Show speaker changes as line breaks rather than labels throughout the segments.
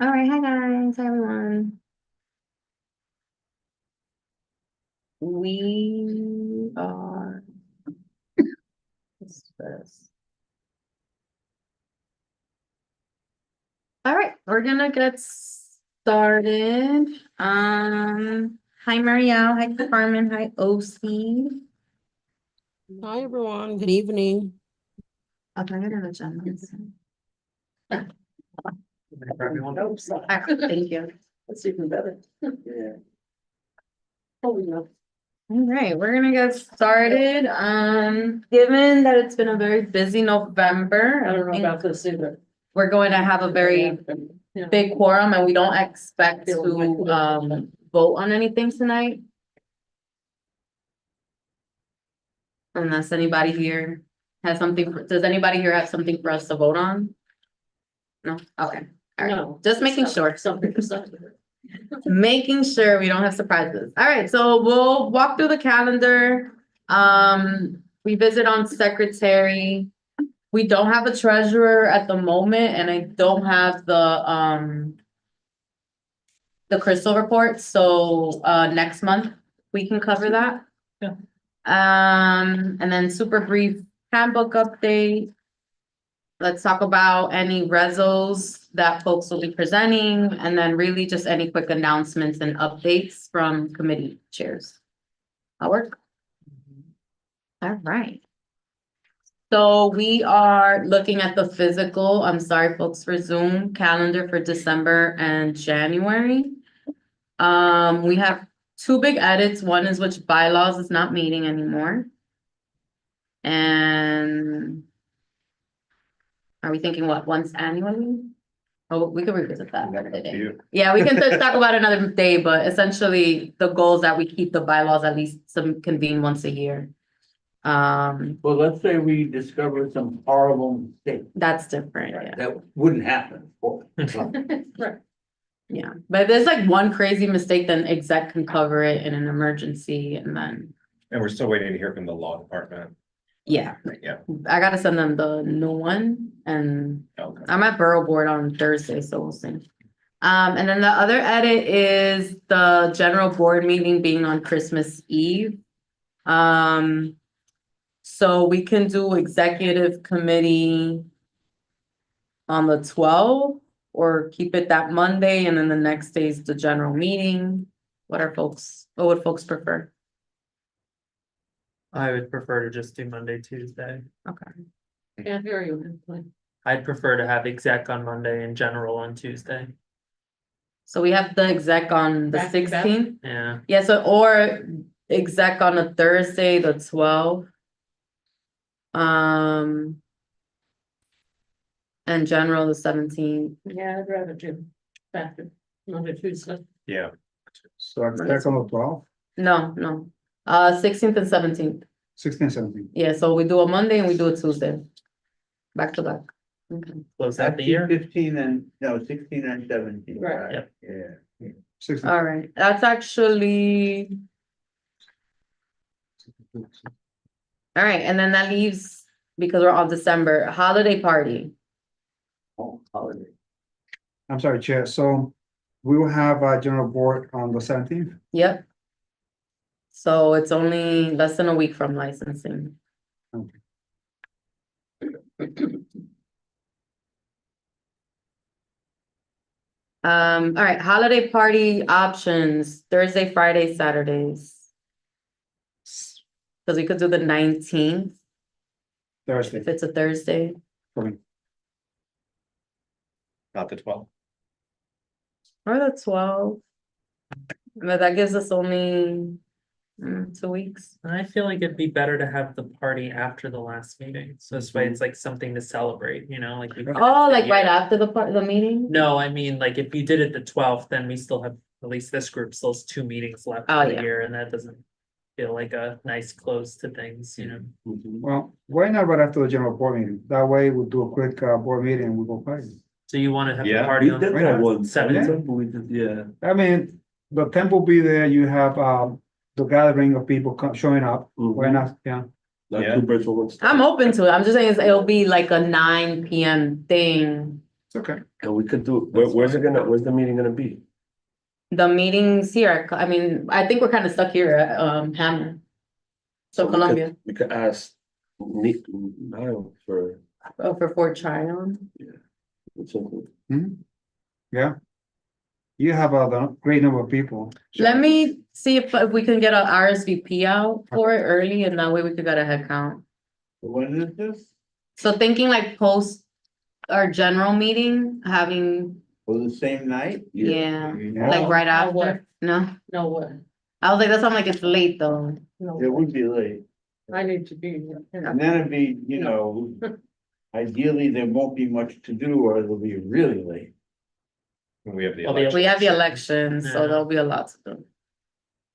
All right, hi guys, hi everyone. We are. What's this? All right, we're gonna get started. Hi Marielle, hi Carmen, hi OC.
Hi, everyone. Good evening.
I'll turn it in the channel.
Everyone else.
Thank you.
That's even better. Yeah. Oh, no.
All right, we're gonna get started. Given that it's been a very busy November,
I don't know
think
about this either.
we're going to have a very
Yeah.
big quorum and we don't expect to vote on anything tonight. Unless anybody here has something, does anybody here have something for us to vote on? No, okay, all right,
No.
just making sure.
Something for something.
Making sure we don't have surprises. All right, so we'll walk through the calendar. Revisit on secretary. We don't have a treasurer at the moment and I don't have the crystal report, so next month we can cover that.
Yeah.
And then super brief handbook update. Let's talk about any resos that folks will be presenting, and then really just any quick announcements and updates from committee chairs. That work? All right. So we are looking at the physical, I'm sorry folks for Zoom, calendar for December and January. We have two big edits. One is which bylaws is not meeting anymore. And are we thinking what, once annually? Oh, we could revisit that another day. Yeah, we can just talk about another day, but essentially the goal is that we keep the bylaws at least some convene once a year.
Well, let's say we discover some horrible mistake.
That's different, yeah.
That wouldn't happen.
Right.
Yeah, but if there's like one crazy mistake, then exec can cover it in an emergency and then,
And we're still waiting to hear from the law department.
yeah.
Yeah.
I gotta send them the new one and
Okay.
I'm at Borough Board on Thursday, so we'll see. And then the other edit is the general board meeting being on Christmas Eve. So we can do executive committee on the 12th or keep it that Monday and then the next day is the general meeting. What would folks prefer?
I would prefer to just do Monday, Tuesday.
Okay.
Can't hear you.
I'd prefer to have exec on Monday and general on Tuesday.
So we have the exec on the
Back to back?
16th.
Yeah,
Yeah, so or exec on a Thursday, the 12th. And general the 17th.
Yeah, I'd rather do back to Monday, Tuesday.
Yeah.
So I check on the 12th,
No. 16th and 17th.
16, 17.
Yeah, so we do a Monday and we do a Tuesday. Back to back. Okay.
close out the year.
16 and 17.
Right.
Yep.
Yeah.
16.
All right, that's actually, all right, and then that leaves, because we're on December, holiday party.
Oh, holiday.
I'm sorry, Chair. So we will have a general board on the 17th.
Yep. So it's only less than a week from licensing.
Okay.
All right, holiday party options, Thursday, Friday, Saturdays. Cause we could do the 19th,
Thursday.
if it's a Thursday.
For me.
Not the 12th.
Or the 12th. But that gives us only 2 weeks.
I feel like it'd be better to have the party after the last meeting. So this way it's like something to celebrate, you know, like. we finished
Oh,
the
like right
year.
after the meeting?
No, I mean, like if you did it the 12th, then we still have, at least this group still has 2 meetings left
Oh,
for the
yeah.
year, and that doesn't feel like a nice close to things, you know.
Well, why not right after the general board meeting? That way we'll do a quick board meeting and we'll go party.
So you want to have the
Yeah,
party
We
on
did
the
that one.
7th?
We did, yeah.
I mean, the temple will be there. You have the gathering of people showing up. Why not? Yeah.
Like
Yeah.
two birds with one stone.
I'm open to it. I'm just saying it'll be like a 9 PM thing.
It's okay.
And we could do, where's the meeting gonna be?
The meetings here, I mean, I think we're kind of stuck here at, Hammer. So
we could-
Columbia,
We could ask Niall for
for Fort Tryon.
something.
Yeah. You have a great number of people.
Let me see if we can get a RSVP out for it early, and that way we could get a head count.
When is this?
So thinking like post our general meeting, having,
For the same night?
yeah,
Yeah.
like right
No
after,
way.
no?
No way.
I was like, that's, I'm like, it's late though.
No,
It would be late.
I need to be here.
And then it'd be, ideally, there won't be much to do or it'll be really late.
We have the
Well, the
election.
We have the elections, so
Yeah.
there'll be a lot to do.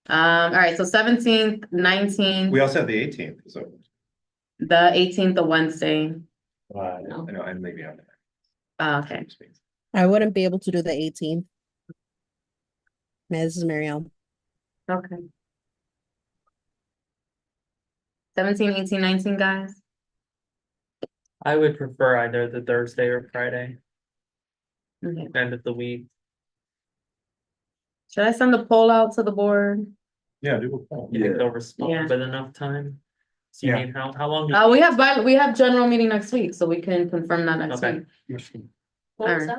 All right, so 17th, 19th,
We also have the eighteenth, so
the 18th, the Wednesday.
Right.
I know I'm leaving on there.
Okay,
I wouldn't be able to do the 18th. This is Marielle.
okay. 17, 18, 19, guys.
I would prefer either the Thursday or Friday,
Okay.
end of the week.
Should I send the poll out to the board?
Yeah, do a poll.
You think
Yeah.
they'll
Yeah.
respond with enough time? So you
Yeah.
need how long?
We have general meeting next week, so we can confirm that next
Okay.
week.
Yes.
Alright.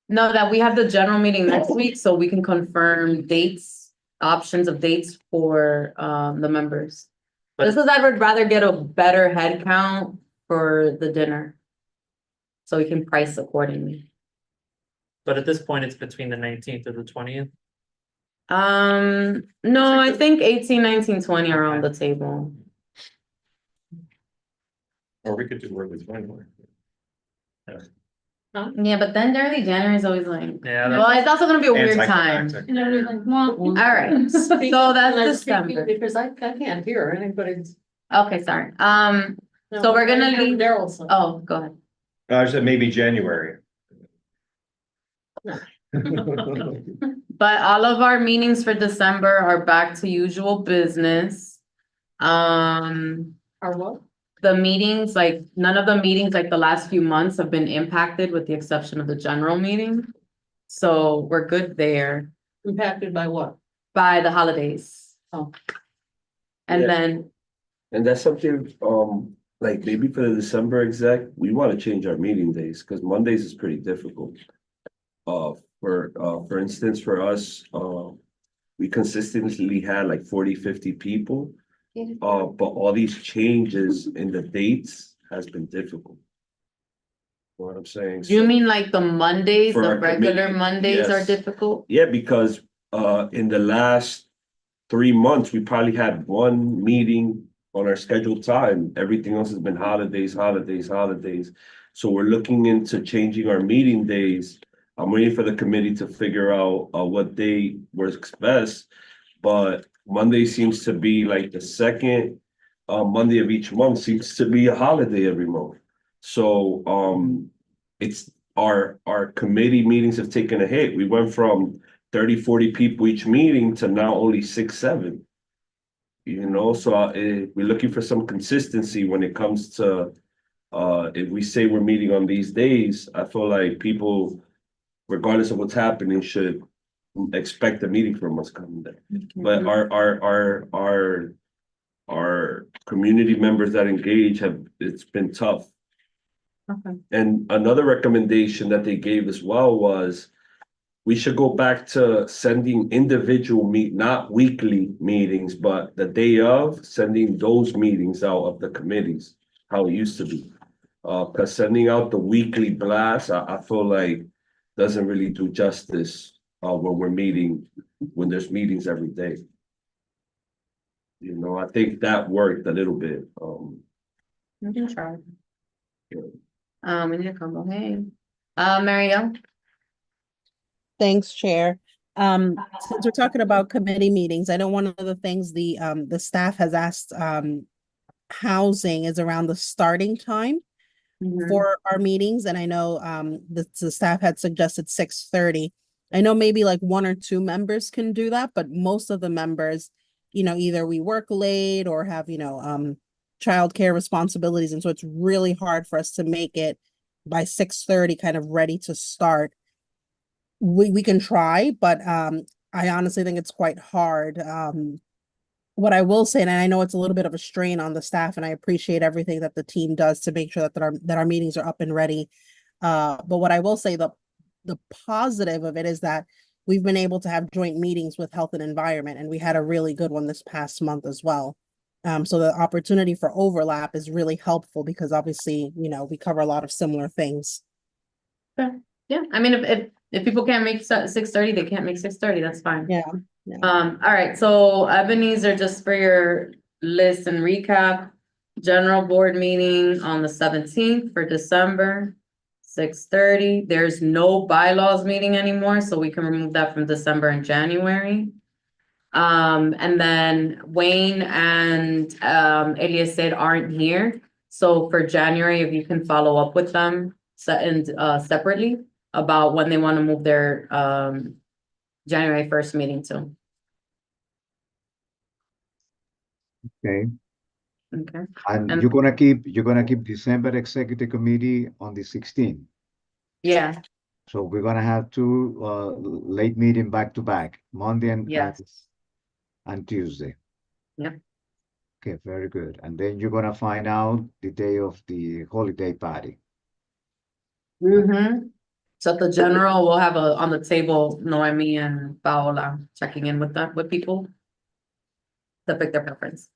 No, that we have the general meeting next week, so we can confirm dates, options of dates for the members.
But-
This is, I would rather get a better head count for the dinner. So we can price accordingly.
But at this point, it's between the 19th or the 20th.
No, I think 18, 19, 20 are on the table.
Or we could do early January.
Yeah, but then early January is always like,
Yeah,
well, it's also gonna be a weird time.
Anticlimactic.
Alright, so that's December.
Because I can't hear anybody's.
Okay, sorry. So we're gonna leave-
Daryl's.
Oh, go ahead.
I said maybe January.
But all of our meetings for December are back to usual business.
Or what?
The meetings, like, none of the meetings, like the last few months have been impacted with the exception of the general meeting. So we're good there
Impacted by what?
by the holidays.
Oh.
And
Yeah.
then,
And that's something, like maybe for the December exec, we wanna change our meeting days, cause Mondays is pretty difficult. For instance, for us, we consistently had like 40, 50 people. But all these changes in the dates has been difficult. Know what I'm saying?
you
So-
mean like the Mondays,
For
the
our
regular
committee,
Mondays are
yes.
difficult?
Yeah, because in the last 3 months, we probably had one meeting on our scheduled time. Everything else has been holidays. So we're looking into changing our meeting days. I'm waiting for the committee to figure out what day works best. But Monday seems to be like the second Monday of each month seems to be a holiday every month. So it's our committee meetings have taken a hit. We went from 30, 40 people each meeting to now only 6, 7. So we're looking for some consistency when it comes to if we say we're meeting on these days. I feel like people, regardless of what's happening, should expect a meeting from us coming there. But our community members that engage it's been tough.
Okay.
And another recommendation that they gave as well was we should go back to sending individual not weekly meetings, but the day of, sending those meetings out of the committees, how it used to be. Cause sending out the weekly blast, I feel like doesn't really do justice when we're meeting, when there's meetings every day. I think that worked a little bit.
We can try.
Yeah.
We need a combo, hey. Marielle?
Thanks, Chair. Since we're talking about committee meetings, I know one of the things the staff has asked, housing is around the starting time for our meetings, and I know, the staff had suggested 6:30. I know maybe like 1 or 2 members can do that, but most of the members, either we work late or have, childcare responsibilities, and so it's really hard for us to make it by 6:30 kind of ready to start. We can try, but I honestly think it's quite hard. What I will say, and I know it's a little bit of a strain on the staff, and I appreciate everything that the team does to make sure that our meetings are up and ready. But what I will say, the positive of it is that we've been able to have joint meetings with health and environment, and we had a really good one this past month as well. So the opportunity for overlap is really helpful because obviously, we cover a lot of similar things.
Yeah, I mean, if people can't make 6:30, they can't make 6:30, that's fine.
Yeah.
All right, so Ebenezer, just for your list and recap, general board meeting on the 17th for December, 6:30. There's no bylaws meeting anymore, so we can remove that from December and January. And then Wayne and Eliezer aren't here, so for January, if you can follow up with them separately about when they want to move their January 1st meeting to.
Okay,
Okay,
and
And-
you're gonna keep December Executive Committee on the 16th.
yeah,
So we're gonna have two late meeting back to back, Monday
yes,
and Tuesday.
Yep.
Okay, very good. And then you're gonna find out the day of the holiday party.
mm-hmm. So at the general, we'll have on the table, Noemi and Paola checking in with people to pick their preference.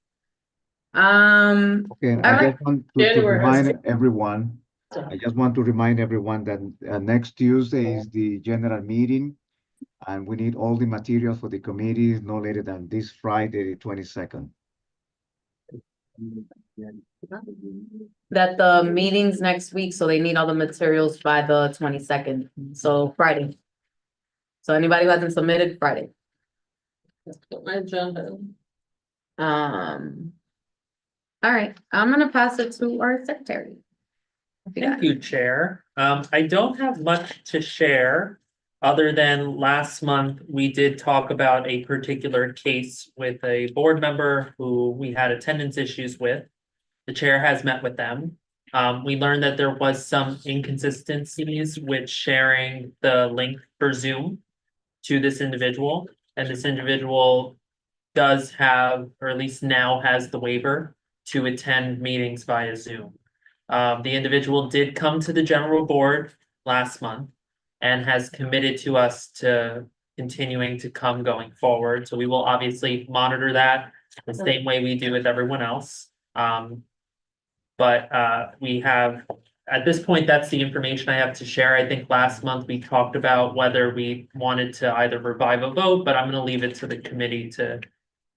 Okay,
All
I
right.
just want to
January has
remind everyone, I just want to remind everyone that next Tuesday is the general meeting. And we need all the materials for the committee no later than this Friday, the 22nd.
That the meeting's next week, so they need all the materials by the 22nd, so Friday. So anybody who hasn't submitted, Friday. My agenda. All right, I'm gonna pass it to our secretary.
Thank you, Chair. I don't have much to share. Other than last month, we did talk about a particular case with a board member who we had attendance issues with. The chair has met with them. We learned that there was some inconsistencies with sharing the link for Zoom to this individual, and this individual does have, or at least now has the waiver to attend meetings via Zoom. The individual did come to the general board last month and has committed to us to continuing to come going forward. So we will obviously monitor that the same way we do with everyone else. But we have, at this point, that's the information I have to share. I think last month we talked about whether we wanted to either revive a vote, but I'm gonna leave it to the committee to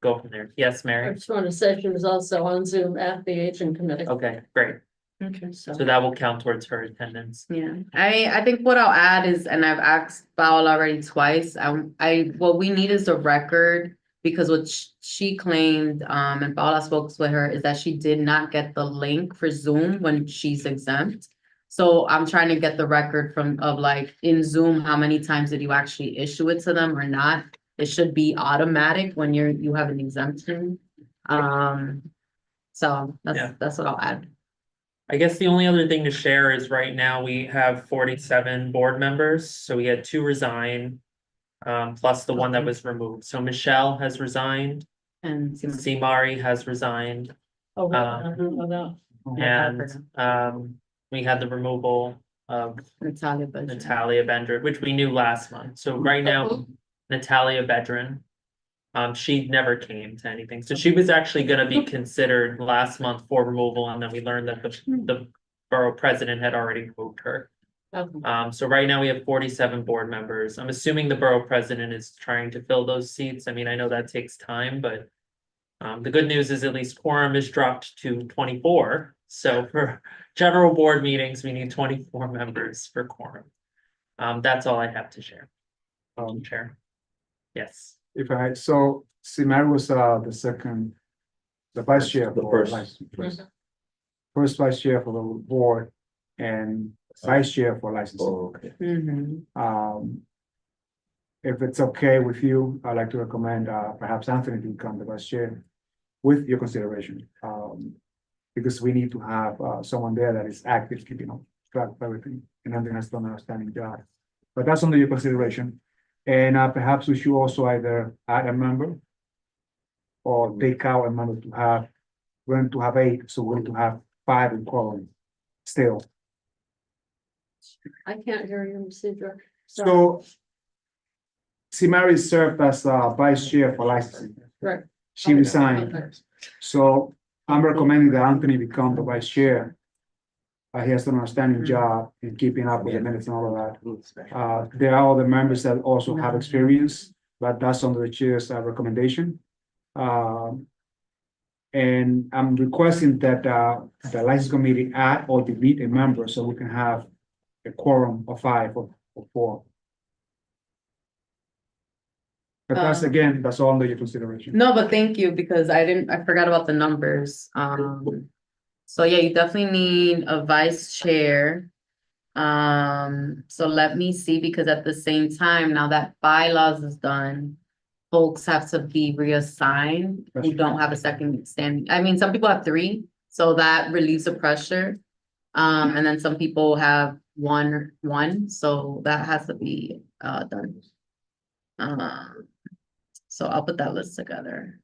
go from there. Yes, Mary?
Our sworn session is also on Zoom at the Aging Committee.
Okay, great.
Okay,
So that will count towards her attendance.
Yeah, I think what I'll add is, and I've asked Paola already twice, what we need is a record. Because what she claimed, and Paola spoke with her, is that she did not get the link for Zoom when she's exempt. So I'm trying to get the record of like in Zoom, how many times did you actually issue it to them or not? It should be automatic when you have an exemption. So that's what I'll add.
I guess the only other thing to share is right now we have 47 board members, so we had 2 resign. Plus the one that was removed. So Michelle has resigned,
And
Simari has resigned,
Oh,
and we had the removal of
Natalia Bedard.
Natalia Bendred, which we knew last month. So right now, Natalia Bedrin. She never came to anything. So she was actually gonna be considered last month for removal, and then we learned that the borough president had already removed her. So right now we have 47 board members. I'm assuming the borough president is trying to fill those seats. I mean, I know that takes time, but the good news is at least quorum is dropped to 24. So for general board meetings, we need 24 members for quorum. That's all I have to share. Chair. Yes.
So Simar was the vice chair.
The
for
first.
First vice chair for the board and vice chair for licensing.
Oh, okay.
Mhm.
If it's okay with you, I'd like to recommend perhaps Anthony to become the vice chair with your consideration. Because we need to have someone there that is active, track of everything, and Anthony has done an outstanding job. But that's under your consideration, and perhaps we should also either add a member or take out a member to have, we're going to have 8, so we're going to have 5 in quorum still.
I can't hear you, Cedric. Sorry.
So Simari served as vice chair for licensing.
Right.
She resigned.
Okay.
So I'm recommending that Anthony become the vice chair. He has done an outstanding job in keeping up with the minutes and all of that. There are other members that also have experience, but that's under the chair's recommendation. And I'm requesting that the license committee add or delete a member so we can have a quorum of 5 or 4. But that's again, that's all under your consideration.
No, but thank you, because I forgot about the numbers. So yeah, you definitely need a vice chair. So let me see, because at the same time, now that bylaws is done, folks have to be reassigned who don't have a second standing. I mean, some people have 3, so that relieves the pressure. And then some people have one, so that has to be done. So I'll put that list together.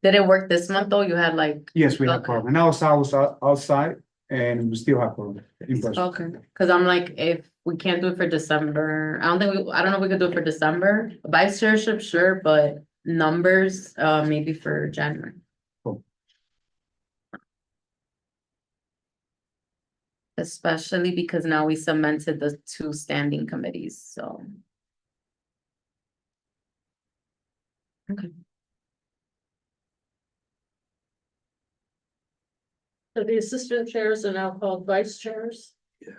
Did it work this month though? You had like,
Yes, we have
Okay.
quorum. And now I was outside and we still have quorum. in person.
okay, cause I'm like, if we can't do it for December, I don't know if we could do it for December. Vice chairship, sure, but numbers, maybe for January.
Cool.
Especially because now we cemented the 2 standing committees, so.
So the assistant chairs are now called vice chairs?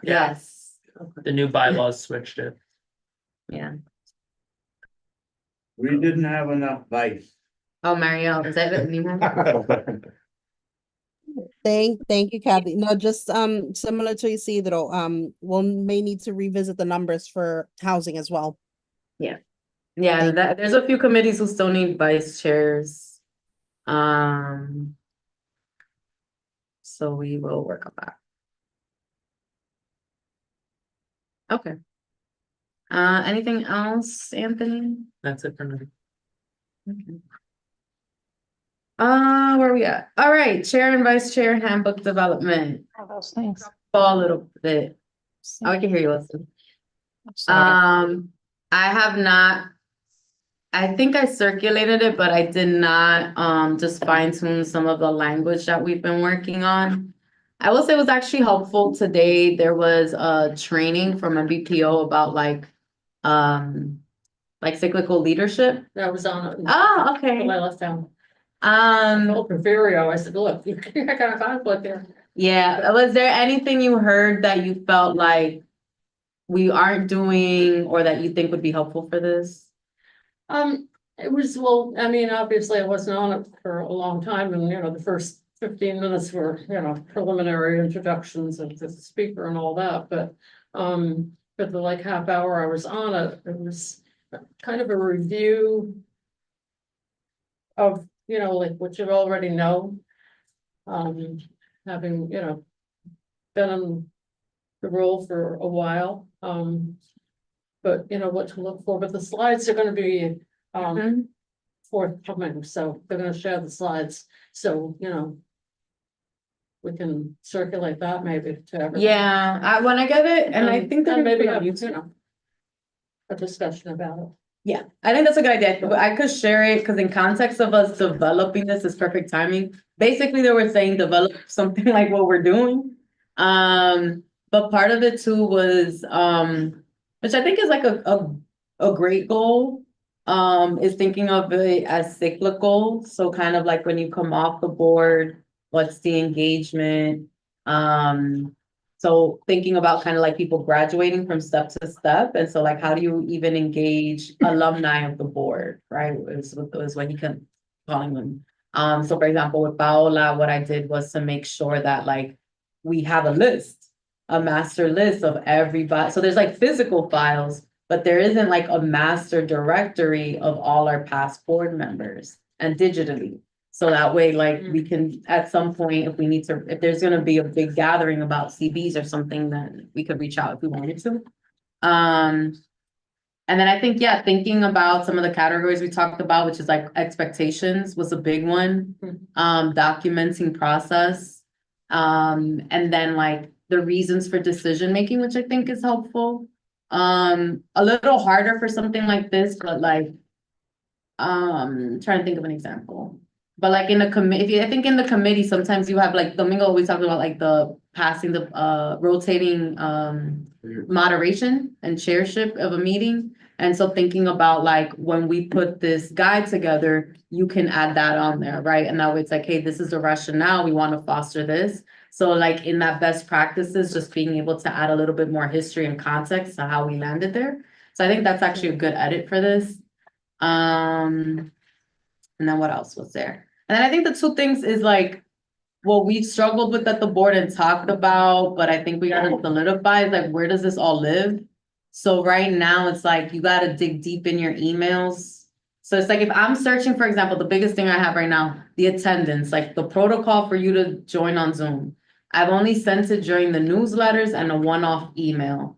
Yes,
The new bylaws switched it.
yeah.
We didn't have enough vice.
Oh, Marielle, is that the new one?
Thank you, Kathy. No, just similar to Isidro, we'll may need to revisit the numbers for housing as well.
Yeah,
Thank
there's a few committees who still need vice chairs. So we will work on that. Okay. Anything else, Anthony?
That's it for me.
Okay. Where are we at? All right, chair and vice chair handbook development.
Those things.
A little bit. Oh, I can hear you, listen.
Sorry.
I have not. I think I circulated it, but I did not just fine tune some of the language that we've been working on. I will say it was actually helpful today. There was a training from MBPO about like cyclical leadership.
That was on it.
Oh,
When
okay.
I left town. I
Um,
told Porfirio, I said, look, you got a conflict there.
yeah, was there anything you heard that you felt like we aren't doing or that you think would be helpful for this?
It was, well, I mean, obviously I wasn't on it for a long time and, the first 15 minutes were, preliminary introductions of the speaker and all that, but for the like half hour I was on it, it was kind of a review of, like what you already know. Having, been in the role for a while, but what to look for, but the slides are gonna be
Mhm.
forthcoming, so they're gonna share the slides, so, we can circulate that maybe to everyone.
Yeah, when I get it, and I think they're
And
gonna
maybe
put it on
have,
YouTube.
a discussion about it.
Yeah, I think that's a good idea. I could share it because in context of us developing this is perfect timing. Basically, they were saying develop something like what we're doing. But part of it too was, which I think is like a great goal, is thinking of it as cyclical. So kind of like when you come off the board, what's the engagement? So thinking about kind of like people graduating from step to step, and so like, how do you even engage alumni of the board, right? Is what he can calling them. So for example, with Paola, what I did was to make sure that like we have a list, a master list of everybody. So there's like physical files, but there isn't like a master directory of all our past board members. and digitally. So that way, like, we can, at some point, if we need to, if there's gonna be a big gathering about CBs or something, then we could reach out if we wanted to. And then I think, yeah, thinking about some of the categories we talked about, which is like expectations was a big one. Documenting process. And then like the reasons for decision making, which I think is helpful. A little harder for something like this, but like, trying to think of an example. But like in the committee, I think in the committee, sometimes you have like Domingo always talked about like the passing the rotating moderation and chairship of a meeting. And so thinking about like when we put this guide together, you can add that on there, right? And that way it's like, hey, this is the rationale, we want to foster this. So like in that best practices, just being able to add a little bit more history and context to how we landed there. So I think that's actually a good edit for this. And then what else was there? And then I think the two things is like, what we struggled with at the board and talked about, but I think we gotta solidify, is like, where does this all live? So right now, it's like, you gotta dig deep in your emails. So it's like, if I'm searching, for example, the biggest thing I have right now, the attendance, like the protocol for you to join on Zoom. I've only sent it during the newsletters and a one-off email.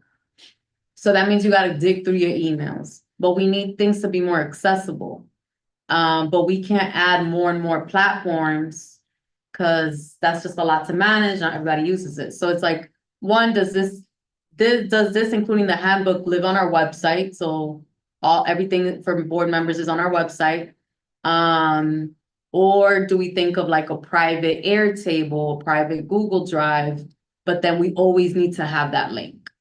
So that means you gotta dig through your emails, but we need things to be more accessible. But we can't add more and more platforms because that's just a lot to manage. Not everybody uses it. So it's like, one, does this, including the handbook, live on our website? So everything for board members is on our website. Or do we think of like a private Airtable, private Google Drive, but then we always need to have that link?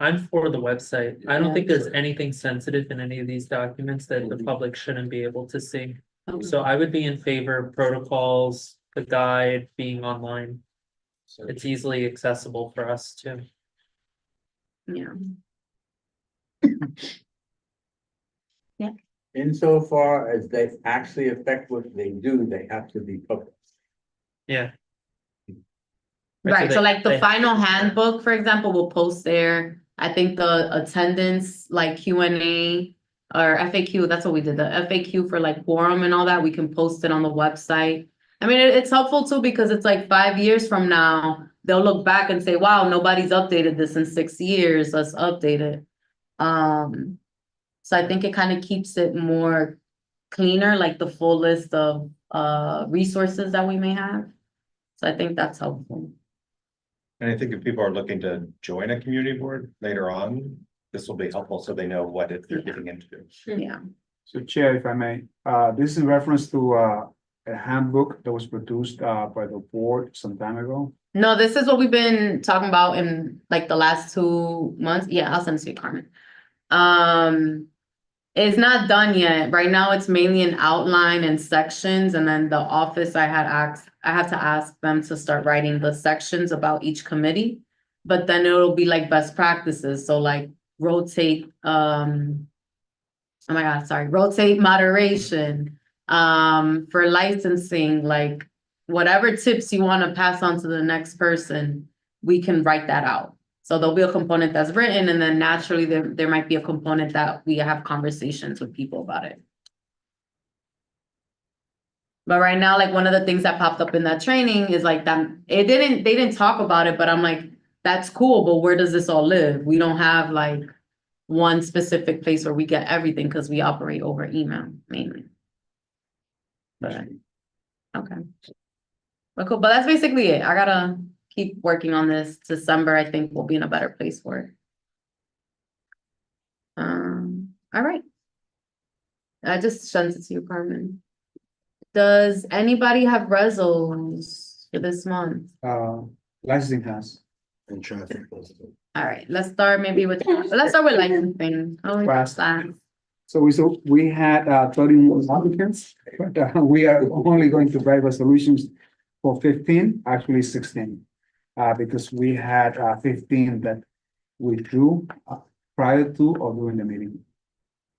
I'm for the website. I don't
Yeah.
think there's anything sensitive in any of these documents that the public shouldn't be able to see. So I would be in favor of protocols, the guide being online. It's easily accessible for us too.
Yeah.
Insofar as they actually affect what they do, they have to be public.
Yeah.
Right, so
they-
like the
they-
final handbook, for example, we'll post there. I think the attendance, like Q&A or FAQ, that's what we did, the FAQ for like quorum and all that, we can post it on the website. I mean, it's helpful too, because it's like 5 years from now, they'll look back and say, wow, nobody's updated this in 6 years, let's update it. So I think it kind of keeps it more cleaner, like the full list of resources that we may have. So I think that's helpful.
And I think if people are looking to join a community board later on, this will be helpful so they know what they're getting into.
Yeah.
So Chair, if I may, this is in reference to a handbook that was produced by the board some time ago.
No, this is what we've been talking about in like the last 2 months. Yeah, I'll send it to you, Carmen. It's not done yet. Right now, it's mainly an outline and sections, and then the office I have to ask them to start writing the sections about each committee. But then it'll be like best practices. So like rotate, rotate moderation, for licensing, like whatever tips you want to pass on to the next person, we can write that out. So there'll be a component that's written, and then naturally there might be a component that we have conversations with people about it. But right now, like one of the things that popped up in that training is like that, they didn't talk about it, but I'm like, that's cool, but where does this all live? We don't have like one specific place where we get everything because we operate over email mainly. But, okay. But cool, but that's basically it. I gotta keep working on this. December, I think we'll be in a better place for it. All right. I just sent it to you, Carmen. Does anybody have resos for this month?
Licensing has.
And traffic.
All right, let's start with licensing. Oh,
Fast.
fast.
So we had 31 applicants, but we are only going to write resolutions for 15, actually 16. Because we had 15 that withdrew prior to or during the meeting.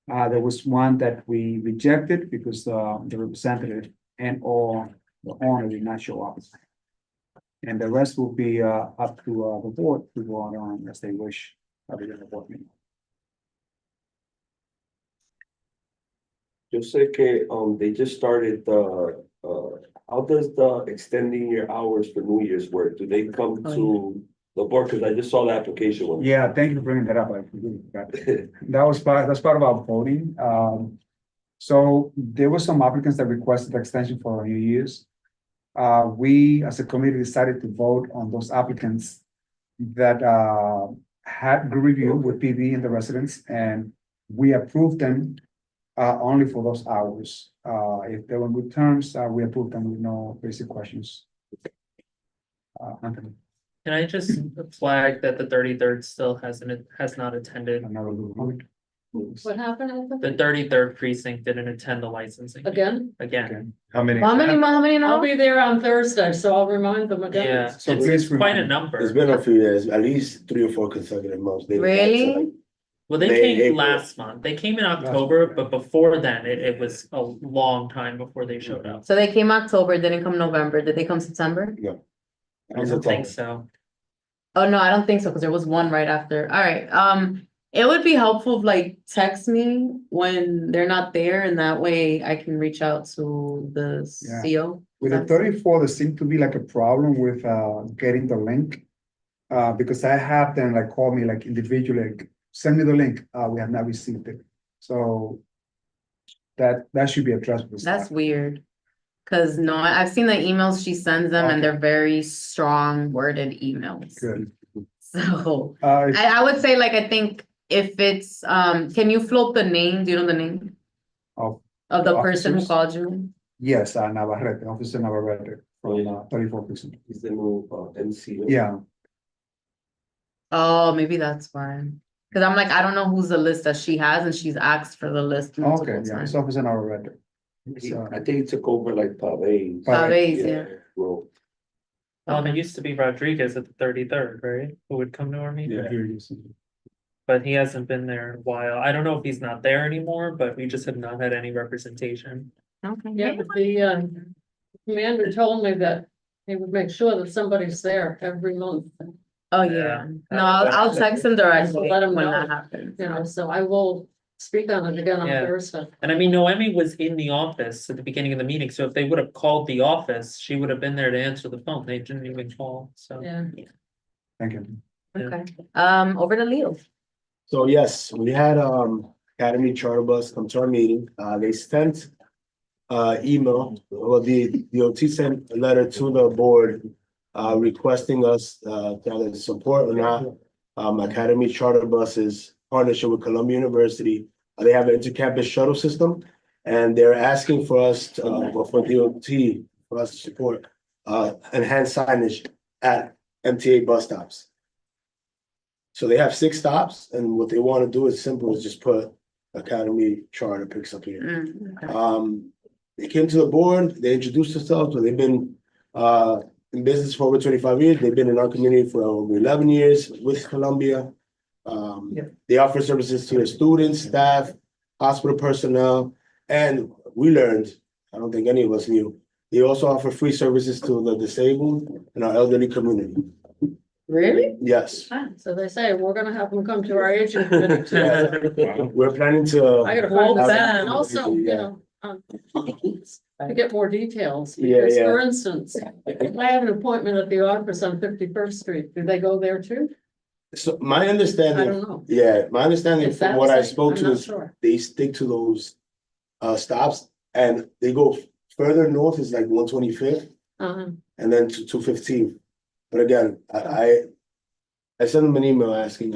There was one that we rejected because the representative and or the owner did not show up. And the rest will be up to the board to go on as they wish at the board meeting.
Yo sé que, they just started how does the extending your hours for New Year's work? Do they come
Oh,
to the board? Cause I just saw the application one.
Yeah, thank you for bringing that up. I completely forgot. That's part of our voting. So there were some applicants that requested extension for New Year's. We, as a committee, decided to vote on those applicants that had good review with PB and the residents, and we approved them only for those hours. If they were in good terms, we approved them with no basic questions. Anthony,
Can I just flag that the 33rd still has not attended?
another little point.
What happened?
The 33rd precinct didn't attend the licensing.
Again?
Again,
How many?
How many
I'll
now?
be there on Thursday, so I'll remind them again.
yeah,
So
it's
please
quite a
remind-
number.
It's been a few years, at least 3 or 4 consecutive months. They-
Really?
Well, they
May,
came
April.
last month. They came in October, but before then, it was a long time before they showed up.
So they came October, didn't come November. Did they come September?
I don't think so.
Oh, no, I don't think so, because there was one right after. All right, it would be helpful if like text me when they're not there, and that way I can reach out to the
Yeah.
CO.
With the 34, there seemed to be like a problem with getting the link. Because I have them like call me like individually, like, send me the link, we have not received it. So that should be addressed with
That's
staff.
weird. Cause no, I've seen the emails she sends them and they're very strong worded emails.
Good.
So
If-
I would say like, I think if it's, can you float the name? Do you know the name
Of
of the person who
officers?
called you?
Yes, Navarrete, Officer Navarrete from 34 percent.
He's the new NCO.
Yeah,
Oh, maybe that's why. Cause I'm like, I don't know who's the list that she has and she's asked for the list
okay,
multiple
yeah,
times.
it's Officer Navarrete.
I think he took over like Pave.
Pavés, yeah.
Well,
It used to be Rodriguez at the 33rd, right? Who would come to our meeting?
Yeah.
But he hasn't been there in a while. I don't know if he's not there anymore, but we just have not had any representation.
Okay.
Yeah, but the commander told me that he would make sure that somebody's there every month,
Oh,
Yeah.
yeah. No, I'll text him directly
Let him
when
know.
that happens.
you know, so I will speak on it again on
Yeah.
Thursday.
And I mean, Noemi was in the office at the beginning of the meeting, so if they would have called the office, she would have been there to answer the phone. They didn't even call, so.
Yeah.
Thank you.
Okay, over to Leo.
So yes, we had Academy Charter Bus come to our meeting. They sent email, well, the OT sent a letter to the board requesting us to either support or not Academy Charter Buses partnership with Columbia University. They have an intercampus shuttle system, and they're asking for us to, well, for DOT, for us to support enhanced signage at MTA bus stops. So they have 6 stops, and what they want to do is simple, is just put Academy Charter picks up here.
Okay.
They came to the board, they introduced themselves, but they've been in business for over 25 years. They've been in our community for over 11 years with Columbia. They offer services to their students, staff, hospital personnel, and we learned, I don't think any of us knew, they also offer free services to the disabled and our elderly community.
Really?
Yes.
So they say, we're gonna have them come to our agent committee too.
We're planning to.
I gotta find
Well,
this out,
then.
and also, you know, to get more details,
Yeah,
because
yeah.
for instance, if I have an appointment at the office on 51st Street, do they go there too?
So my
I don't
understanding,
know.
yeah, my understanding
If
from
that's
what I
it,
spoke
I'm
to
not
is
sure.
they stick to those stops and they go further north is like 125th and then to 215th. But again, I sent them an email asking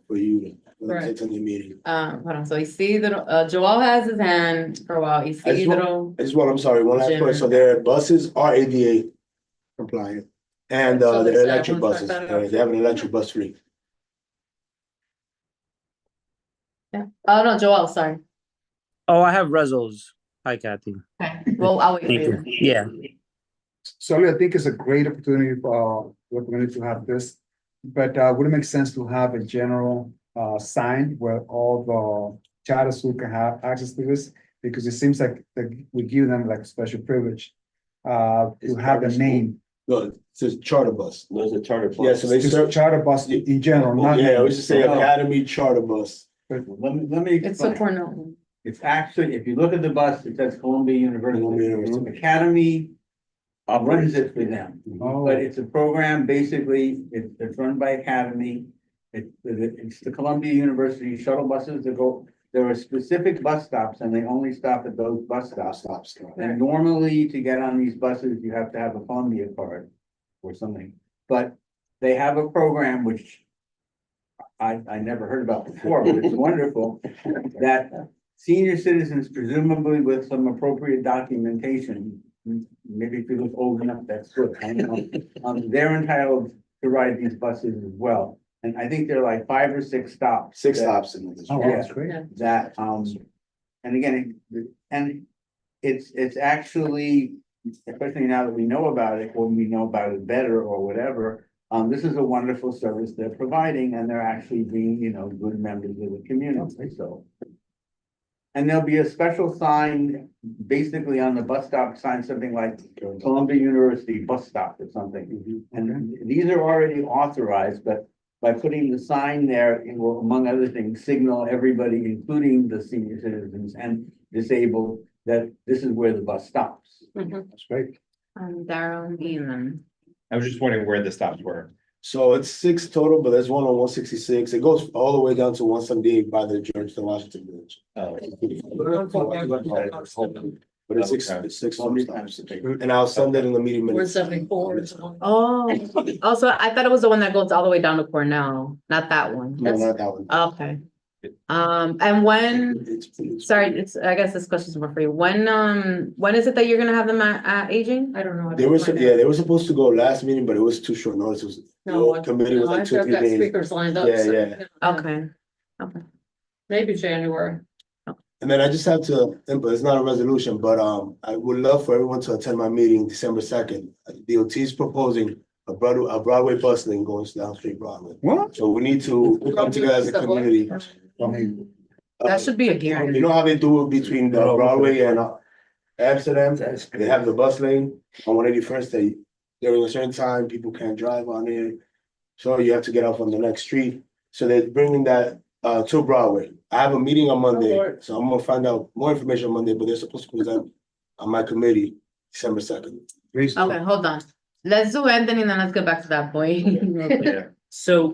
for you to
Right.
attend the meeting.
Hold on, so Isidro, Joel has his hand for a while, Isidro.
I just want, I'm sorry, one last
Jim.
question. So their buses are ADA compliant and
So
they're
they say,
electric
I'm gonna
buses.
check that out.
They have an electric bus fleet.
Yeah. Oh, no, Joel, sorry.
Oh, I have Rezos. Hi, Kathy.
Okay, well, I'll wait for
Thank
you.
you. Yeah.
So I think it's a great opportunity for the community to have this, but would it make sense to have a general sign where all the charter schools can have access to this? Because it seems like we give them like a special privilege to
It's
have the
charter
name.
No, it says charter bus.
There's a charter. bus.
Yeah, so they
Just
serve,
charter bus in general, not.
yeah, we just say
Oh.
Academy Charter Bus.
Let me.
It's a Cornell.
It's actually, if you look at the bus, it says Columbia
Columbia
University.
University.
Academy runs it for them.
Oh.
But it's a program, basically, it's run by Academy. It's the Columbia University shuttle buses that go, there are specific bus stops and they only stop at those bus stops. And normally to get on these buses, you have to have a Columbia card or something. But they have a program which I never heard about before, but it's wonderful, that senior citizens, presumably with some appropriate documentation, maybe if you look old enough, that's good, I know, they're entitled to ride these buses as well. And I think there are like 5 or 6 stops.
6
that-
stops in this.
Oh,
Yeah.
that's great.
That, and again, and it's actually, especially now that we know about it, when we know about it better or whatever, this is a wonderful service they're providing, and they're actually being, good members of the community, so. And there'll be a special sign, basically on the bus stop, sign something like Columbia University Bus Stop or something. And these are already authorized, but by putting the sign there, it will, among other things, signal everybody, including the senior citizens and disabled, that this is where the bus stops.
That's great.
Darrell, me and then.
I was just wondering where the stops were.
So it's 6 total, but there's one on 166. It goes all the way down to 178 by the Georgetown Washington Bridge.
Oh.
But it's six stops. And I'll send it in the meeting minutes.
474.
Oh, so I thought it was the one that goes all the way down to Cornell, not that one.
No, not that one.
Okay. And when, sorry, I guess this question's more for you. When is it that you're gonna have them at aging?
I don't know.
They were, they were supposed to go last meeting, but it was too short notice. It was,
No,
the committee was like
I've
2-3
got
days.
speakers lined up.
Yeah,
so,
yeah.
you know,
Okay, okay.
Maybe January.
And then I just have to, input, it's not a resolution, but I would love for everyone to attend my meeting December 2nd. DOT is proposing a Broadway bus lane going down Street Broadway.
What?
So we need to come together as a community.
That should be a
You
guarantee.
know how they do it between Broadway and Amsterdam? They have the bus lane on 181st. They during a certain time, people can't drive on it. So you have to get off on the next street. So they're bringing that to Broadway. I have a meeting on Monday, so I'm gonna find out more information on Monday, but they're supposed to present on my committee December 2nd.
Okay, hold on. Let's do Anthony, then let's get back to that point.
So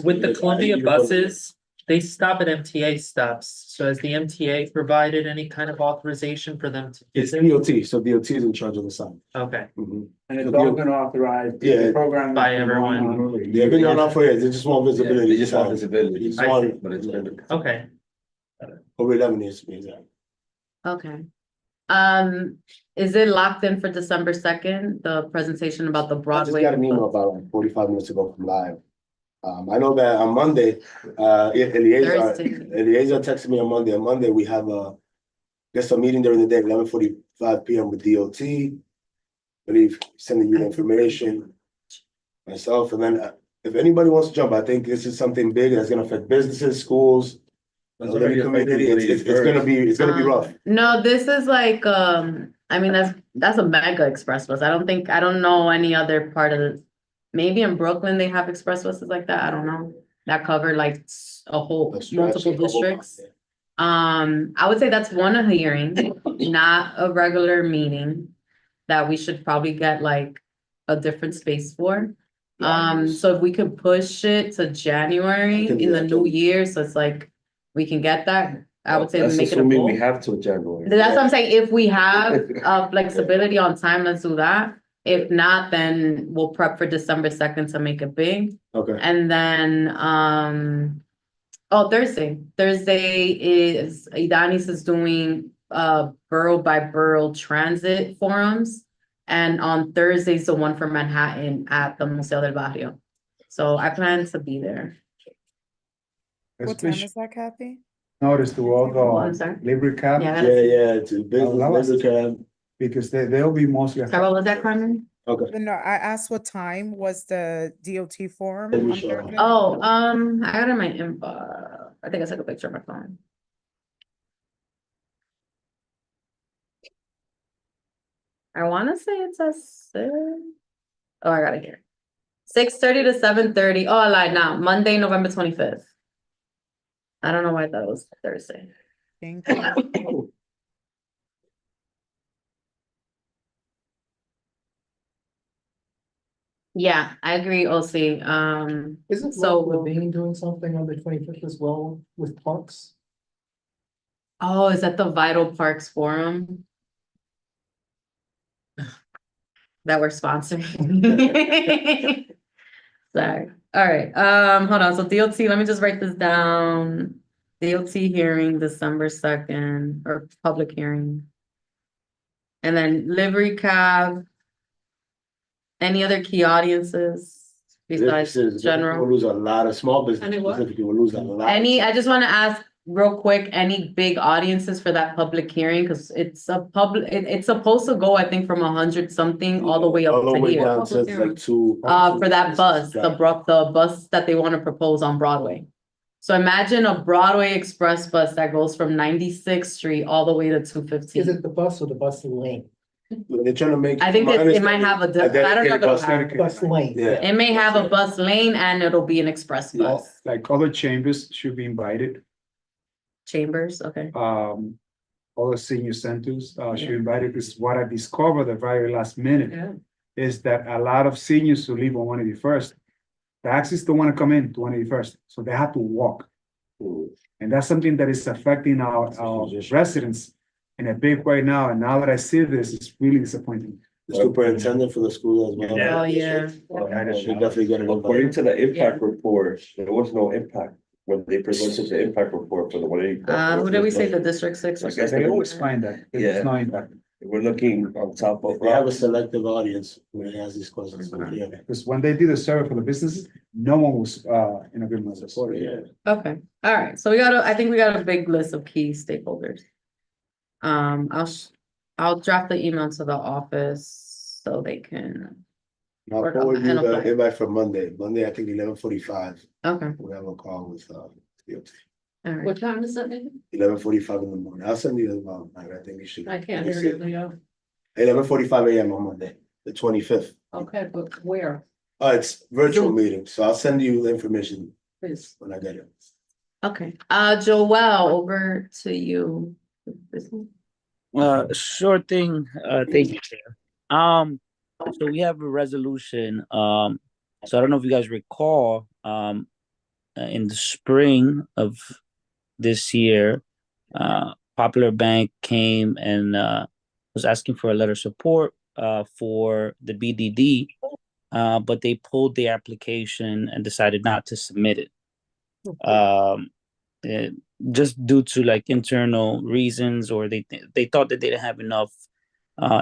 with the Columbia buses, they stop at MTA stops. So has the MTA provided any kind of authorization for them to?
It's DOT, so DOT is in charge of the sign.
Okay,
Mhm.
And it's all been authorized. the
Yeah.
program.
By everyone.
They've been going on for years, they just want visibility.
They just want visibility.
They just
I
want
see.
it, but it's been
okay.
over 11 years to be exact.
Okay. Is it locked in for December 2nd, the presentation about the
I just
Broadway?
got an email about like 45 minutes ago from Live. I know that on Monday, Eliezer
Thursday.
texted me on Monday. On Monday, we have a meeting during the day, 11:45 PM with DOT. I believe sending you the information. Myself, and then if anybody wants to jump, I think this is something big that's gonna affect businesses, schools. Other community, it's gonna be rough.
No, this is like, I mean, that's a mega express bus. I don't know any other part of the, maybe in Brooklyn, they have express buses like that. I don't know. That cover like a whole, multiple districts. I would say that's one of the hearings, not a regular meeting. That we should probably get like a different space for. So if we could push it to January in the new year, so it's like, we can get that, I would say
That's
make it a
assuming
goal.
we have till January.
That's what I'm saying, if we have flexibility on time, let's do that. If not, then we'll prep for December 2nd to make it big.
Okay.
And then, Thursday is, Idanis is doing, borough by borough transit forums. And on Thursday's the one for Manhattan at the Museo del Barrio. So I plan to be there.
What time is
that, Kathy?
Notice to all
Oh, I'm sorry.
the Liberty Cab,
Yeah.
It's a business cab.
because they'll be mostly.
Sorry, what was that, Carmen?
Okay.
No, I asked what time was the DOT forum?
Let me
on
show.
Thursday?
Oh, I got it in my info. I think I took a picture of my phone. I wanna say it's a 6. Oh, I got it here. 6:30 to 7:30. Oh, I lied now. Monday, November 25th. I don't know why I thought it was Thursday.
Thank you.
Yeah, I agree, Osi.
Isn't
So-
Levine doing something on the 25th as well with parks?
Oh, is that the Vital Parks Forum? That we're sponsoring? Sorry, all right, hold on, so DOT, let me just write this down. DOT hearing December 2nd, or public hearing. And then livery cab. Any other key audiences besides
Businesses,
general?
We'll lose a lot of small business
Any what?
specifically, we'll lose a lot.
I just wanna ask real quick, any big audiences for that public hearing? Cause it's a public, it's supposed to go, I think, from 100 something all the way up
All the
to
way
here.
down to like two.
For that bus, the bus that they wanna propose on Broadway. So imagine a Broadway express bus that goes from 96th Street all the way to 215.
Is it the bus or the bus lane?
They're trying to make.
I think it might have a, I don't know if
dedicated
it'll
bus.
have,
Bus lane.
Yeah.
it may have a bus lane and it'll be an express
Yeah.
bus.
Like other chambers should be invited,
Chambers, okay.
other senior centers, should be invited, because what I discovered the very last minute
Yeah.
is that a lot of seniors who live on 181st, taxis don't want to come in to 181st, so they have to walk. And that's something that is affecting our residents in a big way now, and now that I see this, it's really disappointing.
The superintendent for the school as well.
Oh, yeah.
Should definitely get it.
According to the impact report, there was no impact when they presented the impact report for the 180.
Who did we say, the District 6? or
I guess
They
something?
always find that,
Yeah.
there's no impact,
We're looking on top of.
If they have a selective audience when they ask these questions, yeah.
because when they did the survey for the businesses, no one was, in agreement with support.
Yeah.
Okay, all right, so I think we got a big list of key stakeholders. I'll draft the email to the office so they can,
I'll
Work on
forward
that.
you
And
the
apply.
invite for Monday. Monday, I think 11:45.
okay,
We'll have a call with, DOT.
all right.
What time is that? Nathan?
11:45 in the morning. I'll send you the, I think you should.
I can't hear you, Leo.
11:45 AM on Monday, the 25th.
Okay, but where,
It's virtual
Zoom.
meeting, so I'll send you the information
please?
when I get it.
Okay, Joelle, over to you.
Sure thing. Thank you, Chair. So we have a resolution. So I don't know if you guys recall, in the spring of this year, Popular Bank came and was asking for a letter of support for the BDD, but they pulled the application and decided not to submit it. Just due to like internal reasons, or they thought that they didn't have enough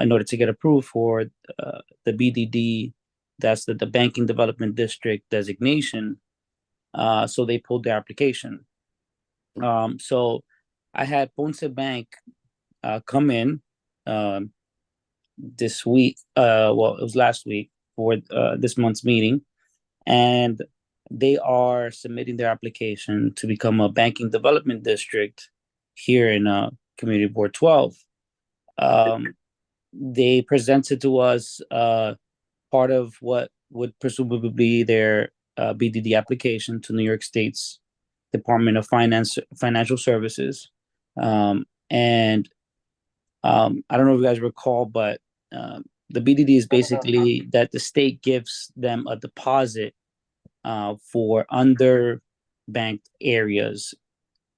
in order to get approved for the BDD, that's the Banking Development District designation. So they pulled their application. So I had Ponce Bank come in this week, well, it was last week for this month's meeting, and they are submitting their application to become a banking development district here in Community Board 12. They presented to us part of what would presumably be their BDD application to New York State's Department of Financial Services. And I don't know if you guys recall, but the BDD is basically that the state gives them a deposit for underbanked areas,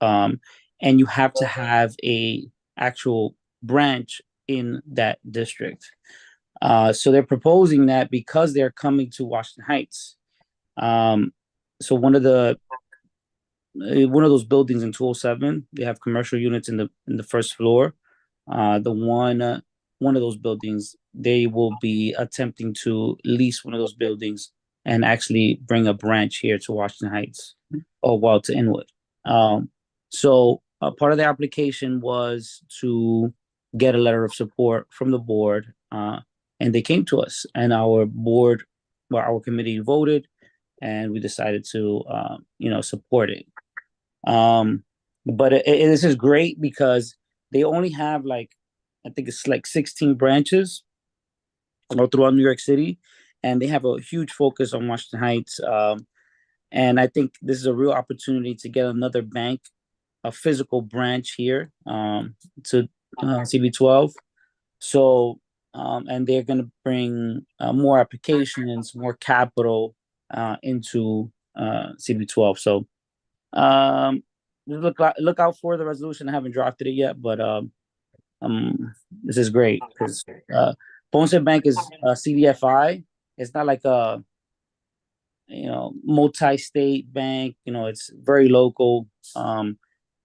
and you have to have a actual branch in that district. So they're proposing that because they're coming to Washington Heights. So one of those buildings in 207, they have commercial units in the first floor. One of those buildings, they will be attempting to lease one of those buildings and actually bring a branch here to Washington Heights, or well, to Inwood. So part of the application was to get a letter of support from the board, and they came to us, and our committee voted, and we decided to support it. But this is great because they only have I think it's 16 branches all throughout New York City, and they have a huge focus on Washington Heights. And I think this is a real opportunity to get another bank a physical branch here, to CB12. So, and they're gonna bring more applications, more capital into CB12. So, look out for the resolution. I haven't drafted it yet, but this is great because Ponce Bank is CDFI. It's not like a multi-state bank. It's very local, and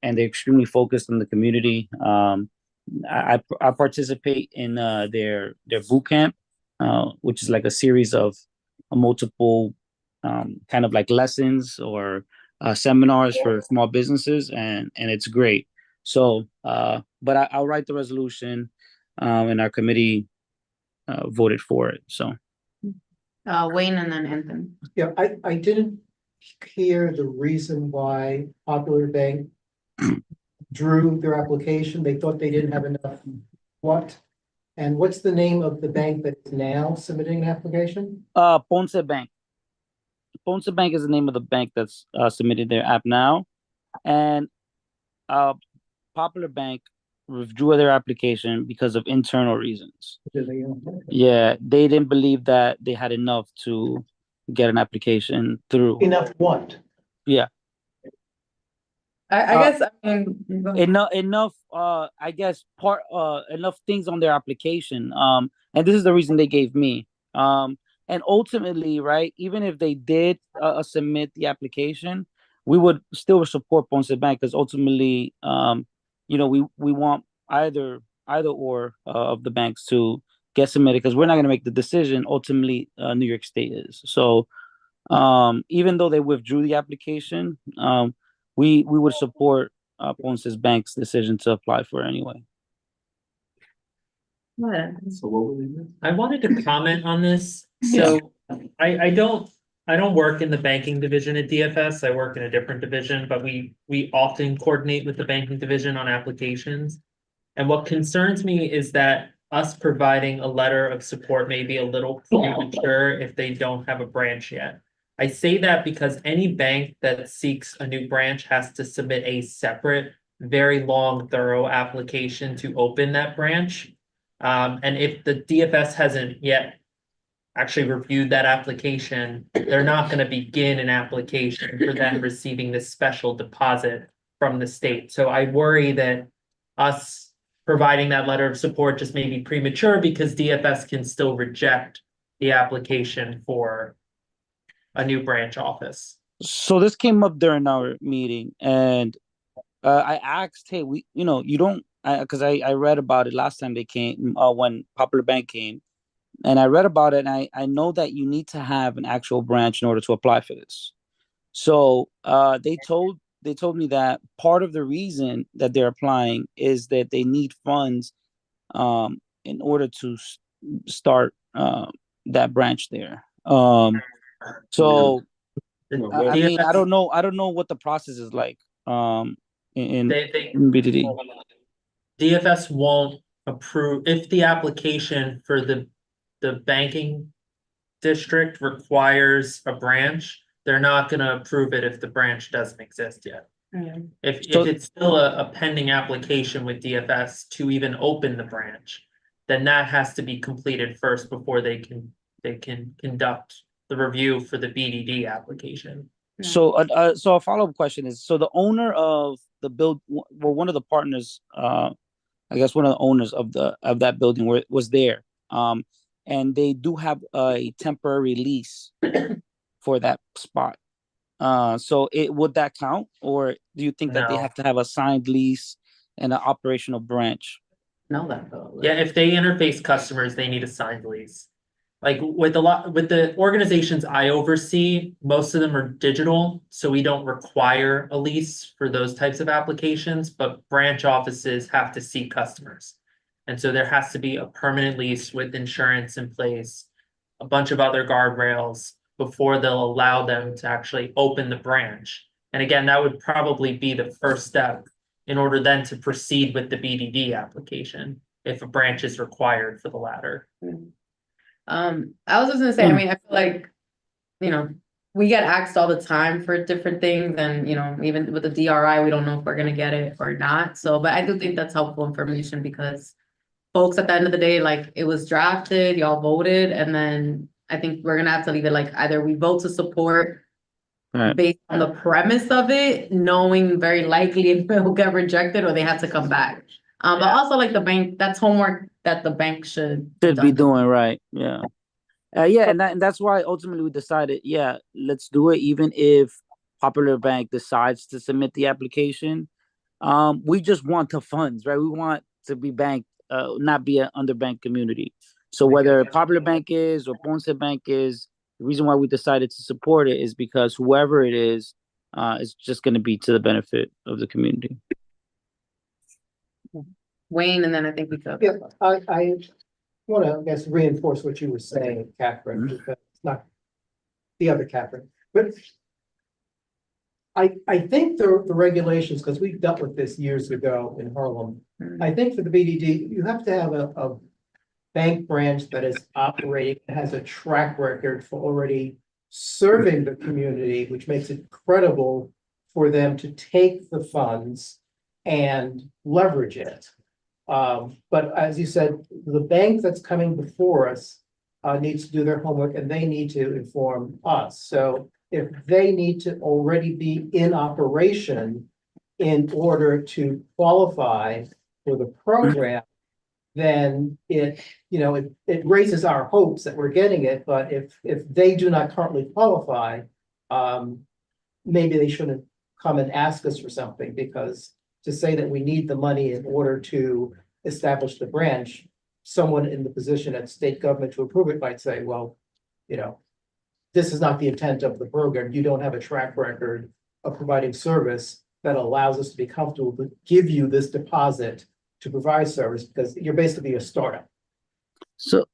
they're extremely focused on the community. I participate in their boot camp, which is like a series of multiple kind of like lessons or seminars for small businesses, and it's great. So, but I'll write the resolution, and our committee voted for it. So,
Wayne and then Anthony.
Yeah, I didn't hear the reason why Popular Bank drew their application. They thought they didn't have enough what? And what's the name of the bank that's now submitting an application?
Ponce Bank. Ponce Bank is the name of the bank that's submitted their app now, and Popular Bank withdrew their application because of internal reasons. Yeah, they didn't believe that they had enough to get an application through.
Enough what?
Yeah.
I guess, I mean,
Enough I guess enough things on their application. And this is the reason they gave me. And ultimately, right, even if they did submit the application, we would still support Ponce Bank because ultimately, we want either or of the banks to get submitted because we're not going to make the decision. Ultimately, New York State is. So even though they withdrew the application, we would support Ponce Bank's decision to apply for it anyway.
So what will they do?
I wanted to comment on this. So I don't work in the banking division at DFS. I work in a different division, but we often coordinate with the banking division on applications. And what concerns me is that us providing a letter of support may be a little premature if they don't have a branch yet. I say that because any bank that seeks a new branch has to submit a separate, very long, thorough application to open that branch. And if the DFS hasn't yet actually reviewed that application, they're not going to begin an application for them receiving this special deposit from the state. So I worry that us providing that letter of support just may be premature because DFS can still reject the application for a new branch office.
So this came up during our meeting, and I asked, hey, you don't, because I read about it last time they came, when Popular Bank came, and I read about it, and I know that you need to have an actual branch in order to apply for this. So they told me that part of the reason that they're applying is that they need funds in order to start that branch there. So I mean, I don't know what the process is like in BDD.
DFS won't approve if the application for the banking district requires a branch. They're not going to approve it if the branch doesn't exist yet. If it's still a pending application with DFS to even open the branch, then that has to be completed first before they can conduct the review for the BDD application.
So a follow-up question is, so the owner of the one of the partners, I guess one of the owners of that building was there, and they do have a temporary lease for that spot. So would that count, or do you think that they have to have a signed lease and an operational branch?
Know that though.
Yeah, if they interface customers, they need a signed lease. Like with the organizations I oversee, most of them are digital, so we don't require a lease for those types of applications, but branch offices have to see customers. And so there has to be a permanent lease with insurance in place, a bunch of other guardrails before they'll allow them to actually open the branch. And again, that would probably be the first step in order then to proceed with the BDD application if a branch is required for the latter.
I was just gonna say, I mean, I feel like, we get asked all the time for different things and, you know, even with the DRI, we don't know if we're gonna get it or not. So, but I do think that's helpful information because folks, at the end of the day, like it was drafted, y'all voted, and then I think we're gonna have to leave it like either we vote to support
Right.
based on the premise of it, knowing very likely it will get rejected or they have to come back. But also like the bank, that's homework that the bank should.
Should be
done.
doing right, yeah. Yeah, and that's why ultimately we decided, yeah, let's do it, even if Popular Bank decides to submit the application. We just want the funds, right? We want to be banked, not be an underbanked community. So whether Popular Bank is or Ponce Bank is, the reason why we decided to support it is because whoever it is just going to be to the benefit of the community.
Wayne, and then I think we could.
Yeah, I want to, I guess, reinforce what you were saying, Catherine, because it's not the other Catherine, but I think the regulations, because we've dealt with this years ago in Harlem. I think for the BDD, you have to have a bank branch that is operating, has a track record for already serving the community, which makes it credible for them to take the funds and leverage it. But as you said, the bank that's coming before us needs to do their homework and they need to inform us. So if they need to already be in operation in order to qualify for the program, then it raises our hopes that we're getting it. But if they do not currently qualify, maybe they shouldn't come and ask us for something, because to say that we need the money in order to establish the branch, someone in the position at state government to approve it might say, well, this is not the intent of the program. You don't have a track record of providing service that allows us to be comfortable to give you this deposit to provide service, because you're basically a startup.
So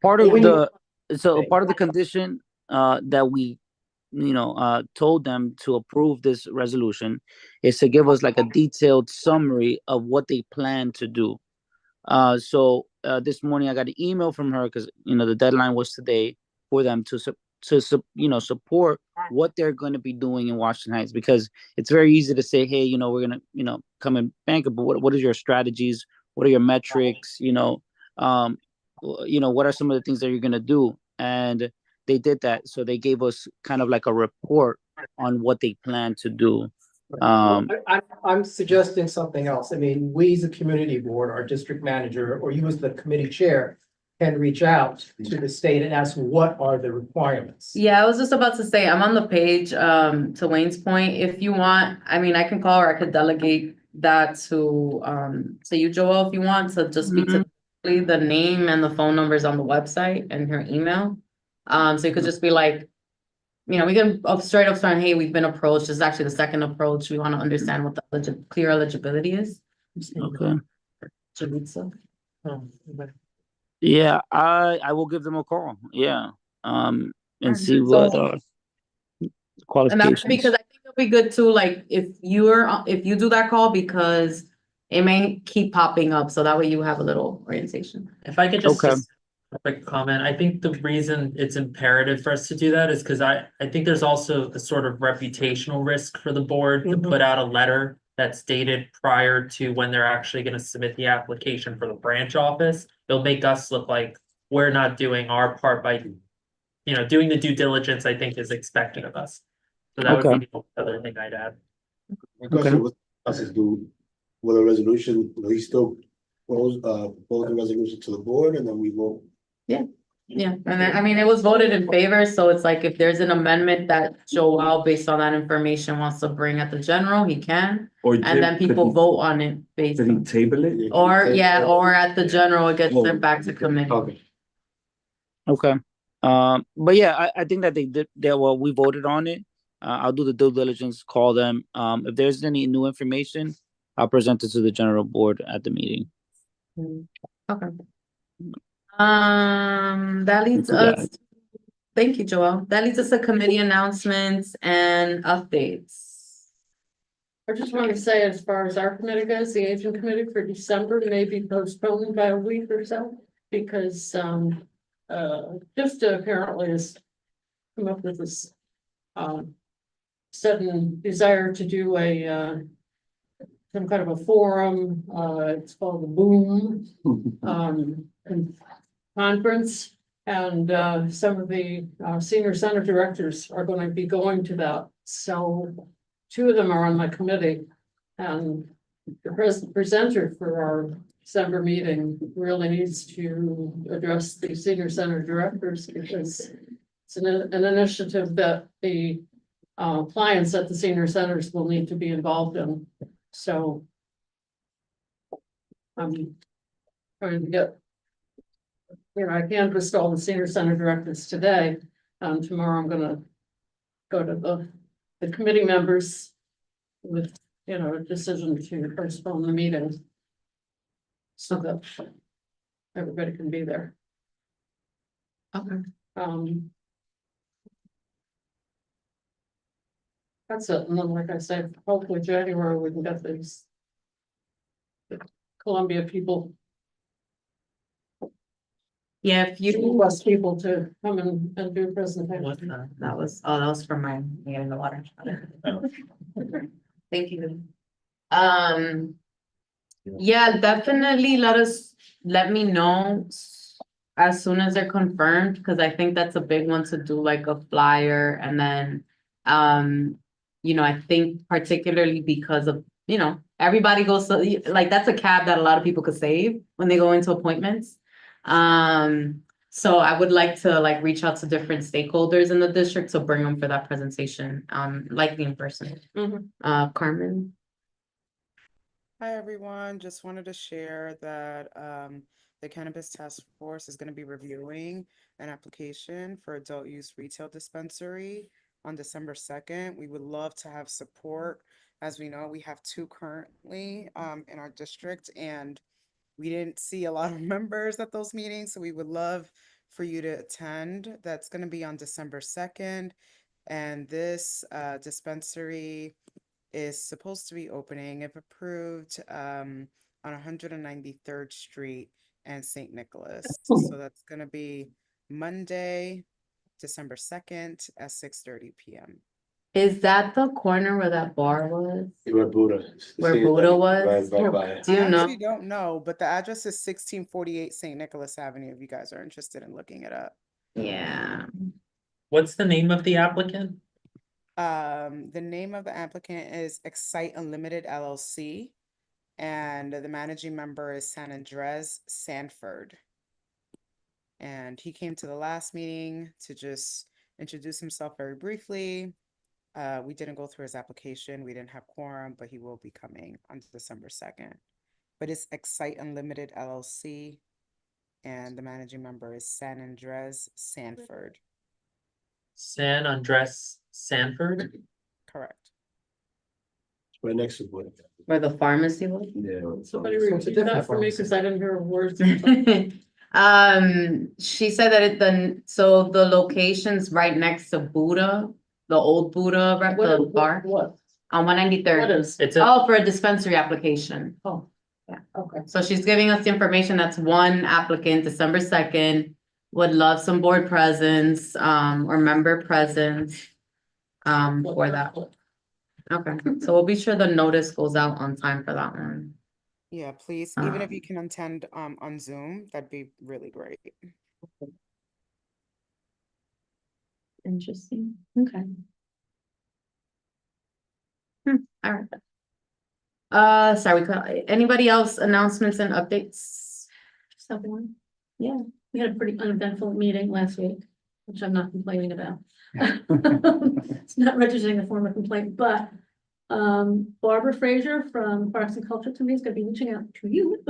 part of the condition that we told them to approve this resolution is to give us like a detailed summary of what they plan to do. So this morning I got an email from her because the deadline was today for them to support what they're going to be doing in Washington Heights, because it's very easy to say, hey, we're going to come and bank it, but what is your strategies? What are your metrics? What are some of the things that you're going to do? And they did that. So they gave us kind of like a report on what they plan to do.
I'm suggesting something else. I mean, we as a community board, our district manager, or you as the committee chair, can reach out to the state and ask what are the requirements.
Yeah, I was just about to say, I'm on the page, to Wayne's point. If you want, I mean, I can call or I could delegate that to you, Joel, if you want to just speak to the name and the phone numbers on the website and her email. So you could just be like, we can straight up start, hey, we've been approached. This is actually the second approach. We want to understand what the clear eligibility is.
Okay.
Jalitza.
Yeah, I will give them a call. Yeah. And see what qualifications.
And that's because I think it'll be good too, like if you do that call, because it may keep popping up, so that way you have a little orientation.
If I could just a quick comment, I think the reason it's imperative for us to do that is because I think there's also a sort of reputational risk for the board to put out a letter that's dated prior to when they're actually going to submit the application for the branch office. It'll make us look like we're not doing our part by, doing the due diligence I think is expected of us. So that would be the other thing I'd add.
My question was, will a resolution, will he still propose a resolution to the board and then we vote?
Yeah, and I mean, it was voted in favor, so it's like if there's an amendment that Joel, based on that information, wants to bring at the general, he can. And then people vote on it based
Did he
on,
table it?
or at the general, it gets sent back to committee.
Okay. But yeah, I think that we voted on it. I'll do the due diligence, call them. If there's any new information, I'll present it to the general board at the meeting.
Okay. That leads us, thank you, Joel. That leads us to committee announcements and updates.
I just want to say, as far as our committee goes, the aging committee for December may be postponed by a week or so, because just apparently has come up with this sudden desire to do some kind of a forum, it's called the Boom, conference. And, some of the, senior center directors are going to be going to that. So 2 of them are on my committee. And the presenter for our December meeting really needs to address the senior center directors because it's an initiative that the clients at the senior centers will need to be involved in. So I'm trying to get, I canvassed all the senior center directors today. Tomorrow I'm gonna go to the committee members with, a decision to postpone the meeting so that everybody can be there.
Okay.
That's it. And then, like I said, hopefully January we can get these Columbia people,
Yeah, if you,
request people to come and do a presentation.
that was from my, getting the water. Thank you. Yeah, definitely let me know as soon as they're confirmed, because I think that's a big one to do like a flyer and then, I think particularly because of, everybody goes, like, that's a cab that a lot of people could save when they go into appointments. So I would like to like reach out to different stakeholders in the district to bring them for that presentation, likely in person. Carmen.
Hi, everyone. Just wanted to share that the Cannabis Task Force is going to be reviewing an application for adult use retail dispensary on December 2nd. We would love to have support. As we know, we have 2 currently in our district, and we didn't see a lot of members at those meetings, so we would love for you to attend. That's going to be on December 2nd, and this dispensary is supposed to be opening, if approved, on 193rd Street and St. Nicholas. So that's going to be Monday, December 2nd at 6:30 p.m.
Is that the corner where that bar was?
Where Buddha.
Where Buddha was?
Right by.
Do you
I
know?
actually don't know, but the address is 1648 St. Nicholas Avenue, if you guys are interested in looking it up.
Yeah.
What's the name of the applicant?
The name of the applicant is Excite Unlimited LLC, and the managing member is San Andres Sanford. And he came to the last meeting to just introduce himself very briefly. We didn't go through his application. We didn't have quorum, but he will be coming on December 2nd. But it's Excite Unlimited LLC, and the managing member is San Andres Sanford.
San Andres Sanford?
Correct.
Right next to Buddha.
Where the pharmacy was?
Yeah.
Somebody
So it's a
repeat that
different
for me,
pharmacy.
because I didn't hear a word.
She said that so the location's right next to Buddha, the old Buddha, right, the bar
What?
on
What
193rd.
is?
It's a,
Oh, for a dispensary application.
Oh.
Yeah.
Okay.
So she's giving us the information. That's one applicant, December 2nd. Would love some board presence, or member presence, for that. Okay, so we'll be sure the notice goes out on time for that one.
Yeah, please, even if you can attend on Zoom, that'd be really great.
Interesting, okay. All right. Sorry, anybody else announcements and updates?
Just have one.
Yeah.
We had a pretty uneventful meeting last week, which I'm not complaining about. It's not registering a form of complaint, but Barbara Fraser from Parks and Culture to me is gonna be reaching out to you.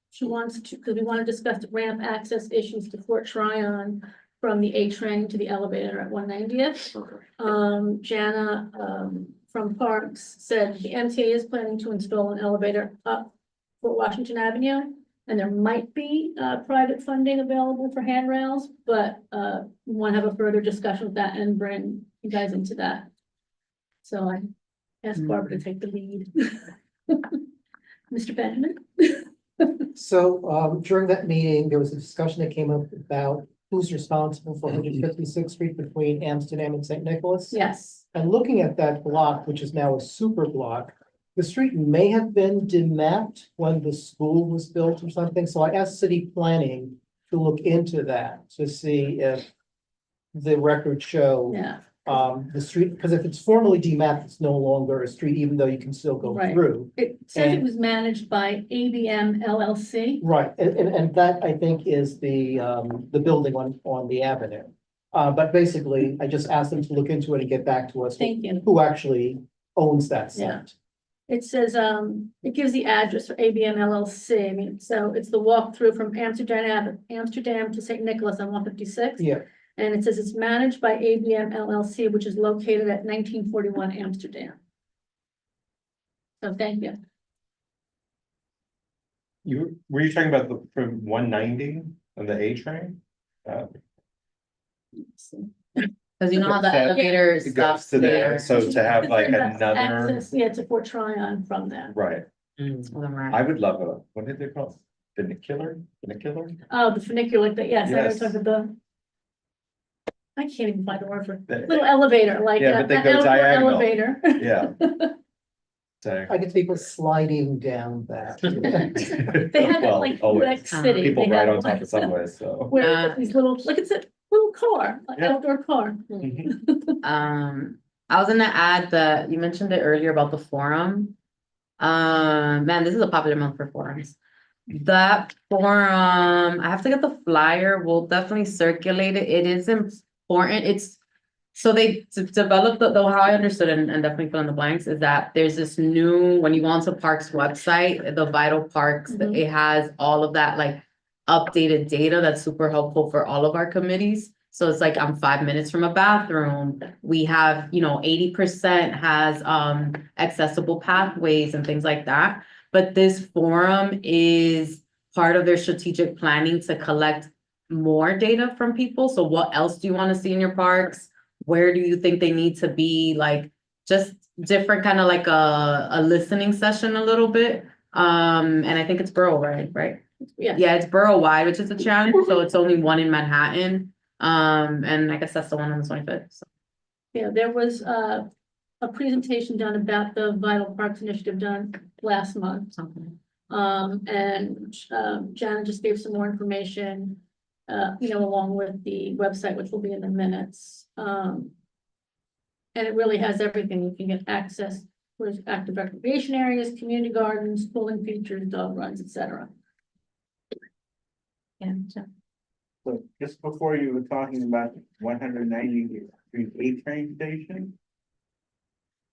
She wants to, because we want to discuss ramp access issues to Fort Tryon from the A train to the elevator at 190th. Jana from Parks said the MTA is planning to install an elevator up Fort Washington Avenue. And there might be private funding available for handrails, but we want to have a further discussion with that and bring you guys into that. So I asked Barbara to take the lead. Mr. Benjamin?
So during that meeting, there was a discussion that came up about who's responsible for 156th Street between Amsterdam and St. Nicholas.
Yes,
And looking at that block, which is now a super block, the street may have been demapped when the school was built or something. So I asked city planning to look into that to see if the records show
yeah,
the street, because if it's formally demapped, it's no longer a street, even though you can still go
Right.
through.
it says it
And-
was managed by ABM LLC.
Right, and that I think is the building on the avenue. But basically, I just asked them to look into it and get back to us.
Thank you.
Who actually owns that
Yeah.
site.
It says, it gives the address for ABM LLC. I mean, so it's the walkthrough from Amsterdam to St. Nicholas on 156.
Yeah,
And it says it's managed by ABM LLC, which is located at 1941 Amsterdam. So thank you.
Were you talking about the, from 190 on the A train?
Cause you know how the
That-
elevator
It goes
stops
to there,
there.
so to have like
That's
another,
access, yeah, to Fort Tryon from there.
right,
Well, then we're-
I would love a, what did they call it? Funicular?
Oh, the funicular, yes, I was
Yes.
talking about the. I can't even find the word for,
The-
little elevator, like.
Yeah, but they
an
go
outdoor
diagonal.
Elevator.
Yeah. So.
I get people sliding down that.
They have it
Well,
like
always.
Quebec City.
People
they
ride
have
on top
like
of subways, so.
Where these little, look, it's a little car, like
Yeah.
outdoor car.
I was gonna add that, you mentioned it earlier about the forum. Man, this is a popular month for forums. That forum, I have to get the flyer, we'll definitely circulate it, it is important, it's. So they developed the how I understood it and definitely fill in the blanks is that there's this new, when you go onto Parks website, the Vital Parks,
Mhm.
it has all of that like updated data that's super helpful for all of our committees. So it's like I'm 5 minutes from a bathroom. We have, 80% has accessible pathways and things like that. But this forum is part of their strategic planning to collect more data from people. So what else do you want to see in your parks? Where do you think they need to be? Like just different kind of like a listening session a little bit. And I think it's borough-wide, right?
Yeah.
Yeah, it's borough-wide, which is a challenge. So it's only one in Manhattan. And I guess that's the one on the 25th. So.
Yeah, there was a presentation done about the Vital Parks Initiative done last month. And Janet just gave some more information, along with the website, which will be in the minutes. And it really has everything. You can get access for active recreation areas, community gardens, cooling features, dog runs, etc. Yeah.
So just before you were talking about 190th Street A train station.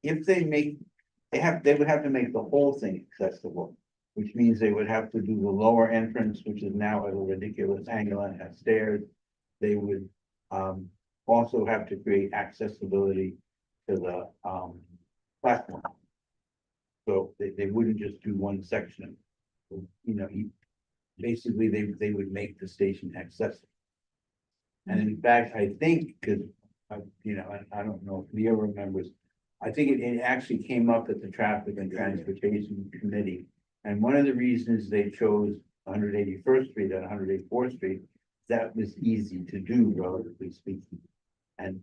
If they would have to make the whole thing accessible, which means they would have to do the lower entrance, which is now at a ridiculous angle and has stairs. They would also have to create accessibility to the platform. So they wouldn't just do one section. Basically, they would make the station accessible. And in fact, I think, because, I don't know if Leo remembers, I think it actually came up at the Traffic and Transportation Committee. And one of the reasons they chose 181st Street and 184th Street, that was easy to do, relatively speaking. And,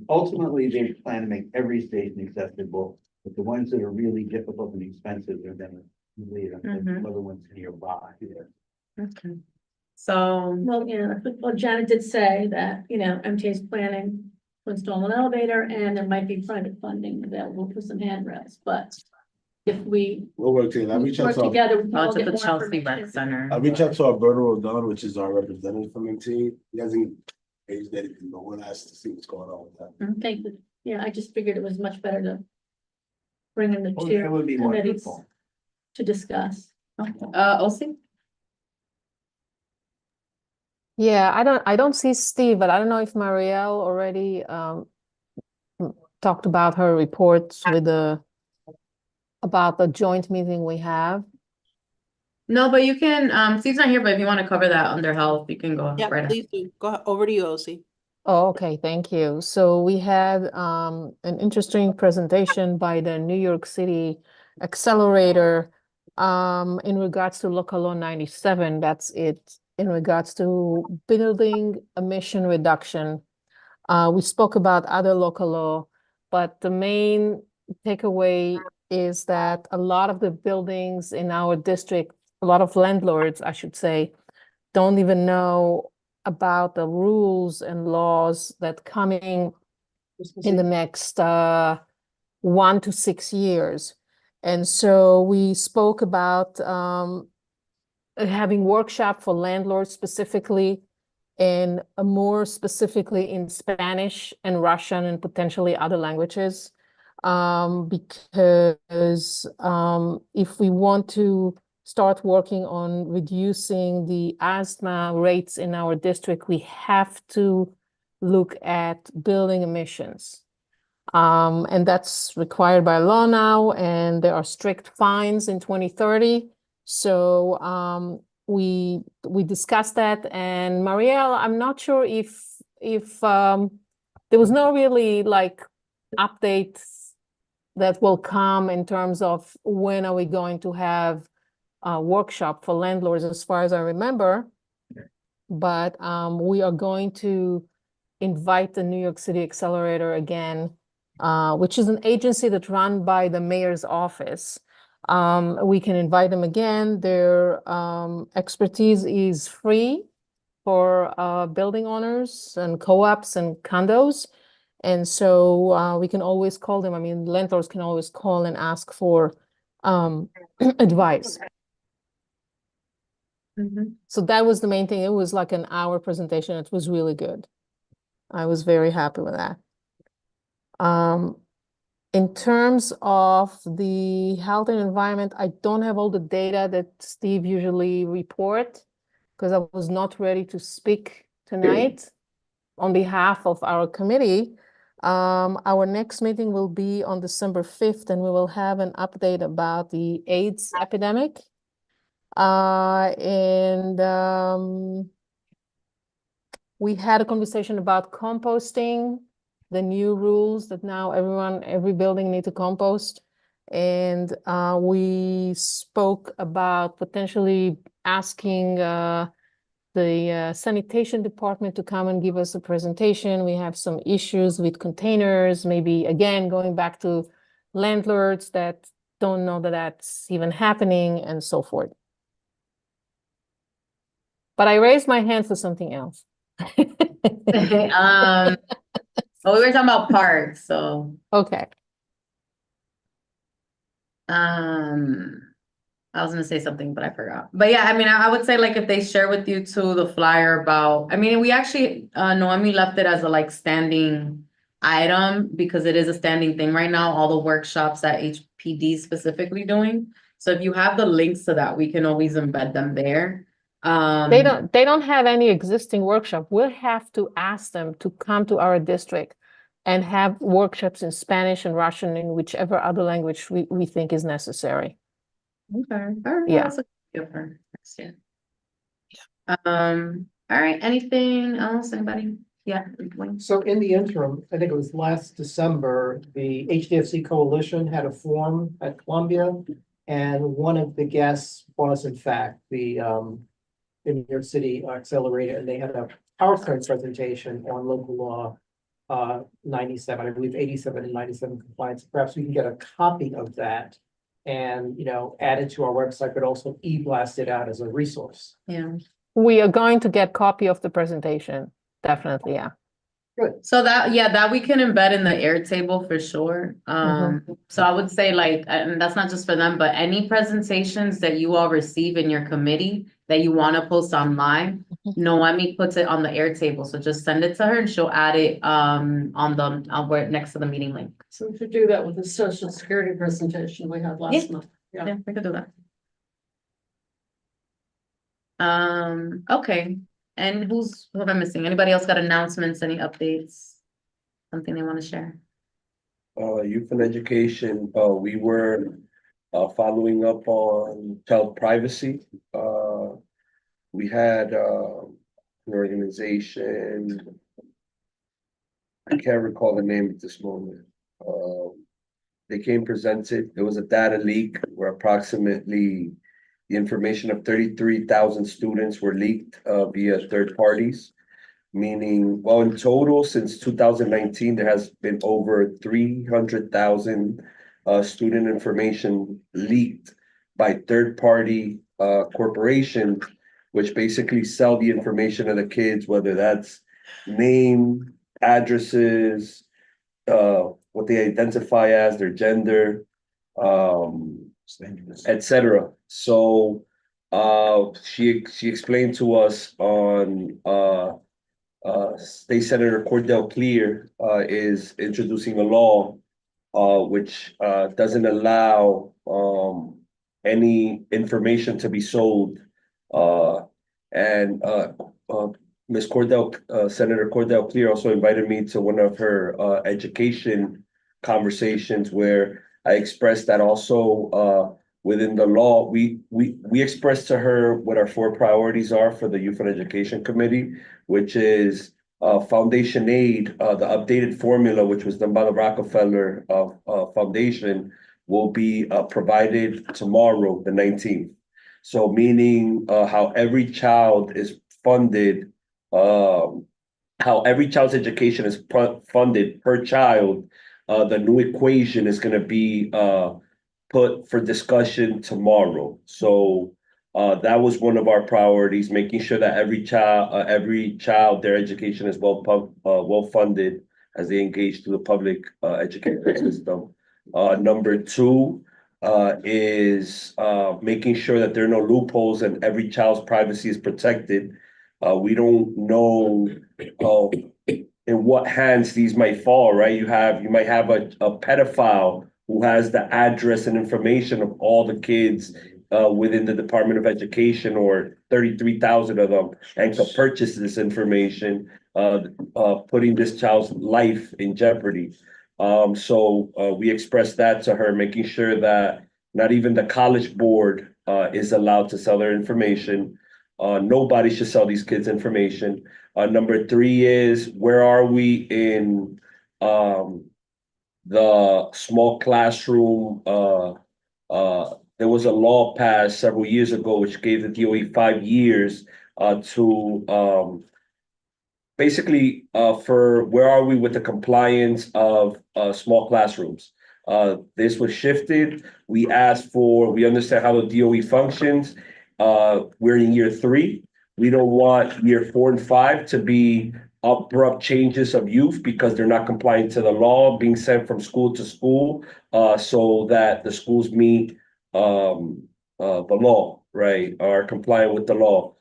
ultimately, they plan to make every station accessible, but the ones that are really difficult and expensive, they're gonna later,
Mhm.
other ones nearby.
Okay. So,
Well, Janet did say that, MTA is planning to install an elevator and there might be private funding available for some handrails, but if we
We'll work together. I'll reach out
work
to,
together, we can all
to
get
the
more
Chelsea Rec
information.
Center.
I'll reach out to Alberto Rodon, which is our representative from MT. He hasn't raised anything, but we'll ask to see what's going on with that.
Thank you. Yeah, I just figured it was much better to bring in the
Oh,
chair
that would be
committees
wonderful.
to discuss.
OC?
Yeah, I don't see Steve, but I don't know if Marielle already talked about her reports with about the joint meeting we have.
No, but you can, Steve's not here, but if you want to cover that under health, you can go
Yeah,
right ahead.
please do. Over to you, OC.
Oh, okay, thank you. So we had an interesting presentation by the New York City Accelerator in regards to Local Law 97. That's it in regards to building emission reduction. We spoke about other local law, but the main takeaway is that a lot of the buildings in our district, a lot of landlords, I should say, don't even know about the rules and laws that coming in the next 1 to 6 years. And so we spoke about having workshop for landlords specifically, and more specifically in Spanish and Russian and potentially other languages. Because if we want to start working on reducing the asthma rates in our district, we have to look at building emissions. And that's required by law now, and there are strict fines in 2030. So we discussed that, and Marielle, I'm not sure if there was no really like updates that will come in terms of when are we going to have a workshop for landlords, as far as I remember. But we are going to invite the New York City Accelerator again, which is an agency that's run by the mayor's office. We can invite them again. Their expertise is free for building owners and co-ops and condos. And so we can always call them. I mean, landlords can always call and ask for advice. So that was the main thing. It was like an hour presentation. It was really good. I was very happy with that. In terms of the health and environment, I don't have all the data that Steve usually report because I was not ready to speak tonight on behalf of our committee. Our next meeting will be on December 5th, and we will have an update about the AIDS epidemic. We had a conversation about composting, the new rules that now every building needs to compost. And we spoke about potentially asking the sanitation department to come and give us a presentation. We have some issues with containers, maybe again, going back to landlords that don't know that that's even happening and so forth. But I raised my hand for something else.
Well, we were talking about parks, so.
Okay.
I was gonna say something, but I forgot. But yeah, I mean, I would say like if they share with you too the flyer about, I mean, we actually, Noemi left it as a like standing item because it is a standing thing right now, all the workshops that HPD specifically doing. So if you have the links to that, we can always embed them there.
They don't have any existing workshop. We'll have to ask them to come to our district and have workshops in Spanish and Russian, in whichever other language we think is necessary.
Okay. All right.
Yeah.
That's a good for next year. All right. Anything else? Anybody? Yeah.
So in the interim, I think it was last December, the HDFC Coalition had a forum at Columbia. And one of the guests was in fact the New York City Accelerator, and they had a PowerPoint presentation on local law 97, I believe 87 and 97 compliance. Perhaps we can get a copy of that and, add it to our website, but also e-blast it out as a resource.
Yeah.
We are going to get copy of the presentation. Definitely, yeah.
Good.
So that we can embed in the Airtable for sure. So I would say like, and that's not just for them, but any presentations that you all receive in your committee that you want to post online, Noemi puts it on the Airtable. So just send it to her and she'll add it where next to the meeting link.
So we should do that with the social security presentation we had last month.
Yeah, we could do that. Okay. And who am I missing? Anybody else got announcements, any updates? Something they want to share?
Youth and education, we were following up on child privacy. We had an organization. I can't recall the name at this moment. They came presented. There was a data leak where approximately the information of 33,000 students were leaked via third parties. Meaning, well, in total, since 2019, there has been over 300,000 student information leaked by third-party corporations, which basically sell the information of the kids, whether that's name, addresses, what they identify as, their gender, etc. So she explained to us on State Senator Cordell Clear is introducing a law which doesn't allow any information to be sold. And Ms. Cordell, Senator Cordell Clear also invited me to one of her education conversations where I expressed that also within the law, we expressed to her what our 4 priorities are for the Youth and Education Committee, which is foundation aid, the updated formula, which was done by the Rockefeller Foundation, will be provided tomorrow, the 19th. So meaning how every child is funded, how every child's education is funded per child, the new equation is going to be put for discussion tomorrow. So that was one of our priorities, making sure that every child, their education is well funded as they engage through the public education system. Number 2 is making sure that there are no loopholes and every child's privacy is protected. We don't know in what hands these might fall, right? You might have a pedophile who has the address and information of all the kids within the Department of Education, or 33,000 of them, and could purchase this information, putting this child's life in jeopardy. So we expressed that to her, making sure that not even the College Board is allowed to sell their information. Nobody should sell these kids information. Number 3 is, where are we in the small classroom? There was a law passed several years ago which gave the DOE 5 years to basically for where are we with the compliance of small classrooms. This was shifted. We understand how the DOE functions. We're in year 3. We don't want year 4 and 5 to be abrupt changes of youth because they're not compliant to the law, being sent from school to school, so that the schools meet the law, right, are compliant with the law.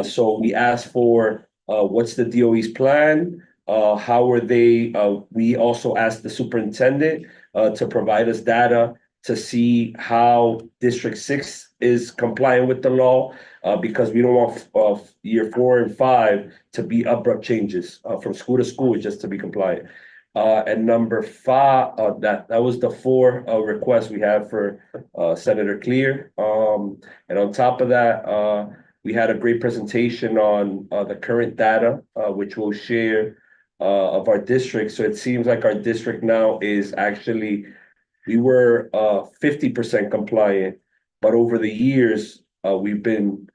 So we asked for what's the DOE's plan? How are they? We also asked the superintendent to provide us data to see how District 6 is compliant with the law, because we don't want year 4 and 5 to be abrupt changes from school to school just to be compliant. And number 5, that was the 4 requests we had for Senator Clear. And on top of that, we had a great presentation on the current data, which we'll share of our district. So it seems like our district now is actually, we were 50% compliant, but over the years, we've been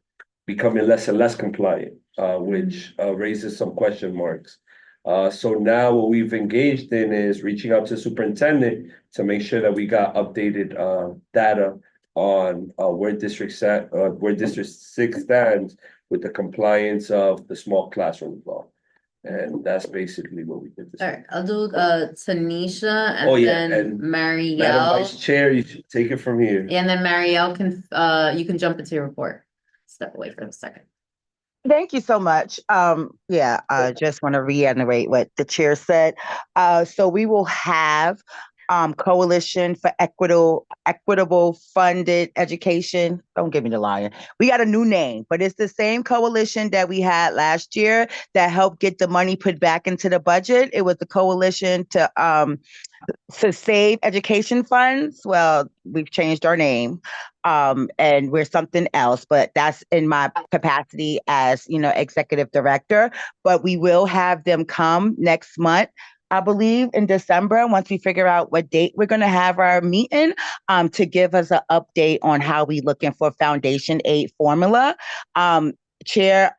becoming less and less compliant, which raises some question marks. So now what we've engaged in is reaching out to the superintendent to make sure that we got updated data on where District 6 stands with the compliance of the small classroom law. And that's basically what we did.
All right, I'll do Tanisha
Oh,
and
yeah,
then
and Madam
Marielle.
Vice Chair, you should take it from here.
And then Marielle can, you can jump into your report. Step away for a second.
Thank you so much. Yeah, I just want to reiterate what the chair said. So we will have Coalition for Equitable Funded Education. Don't give me the lion. We got a new name, but it's the same coalition that we had last year that helped get the money put back into the budget. It was the coalition to save education funds. Well, we've changed our name. And we're something else, but that's in my capacity as, executive director. But we will have them come next month I believe in December, once we figure out what date we're gonna have our meeting, to give us an update on how we looking for foundation aid formula. Chair,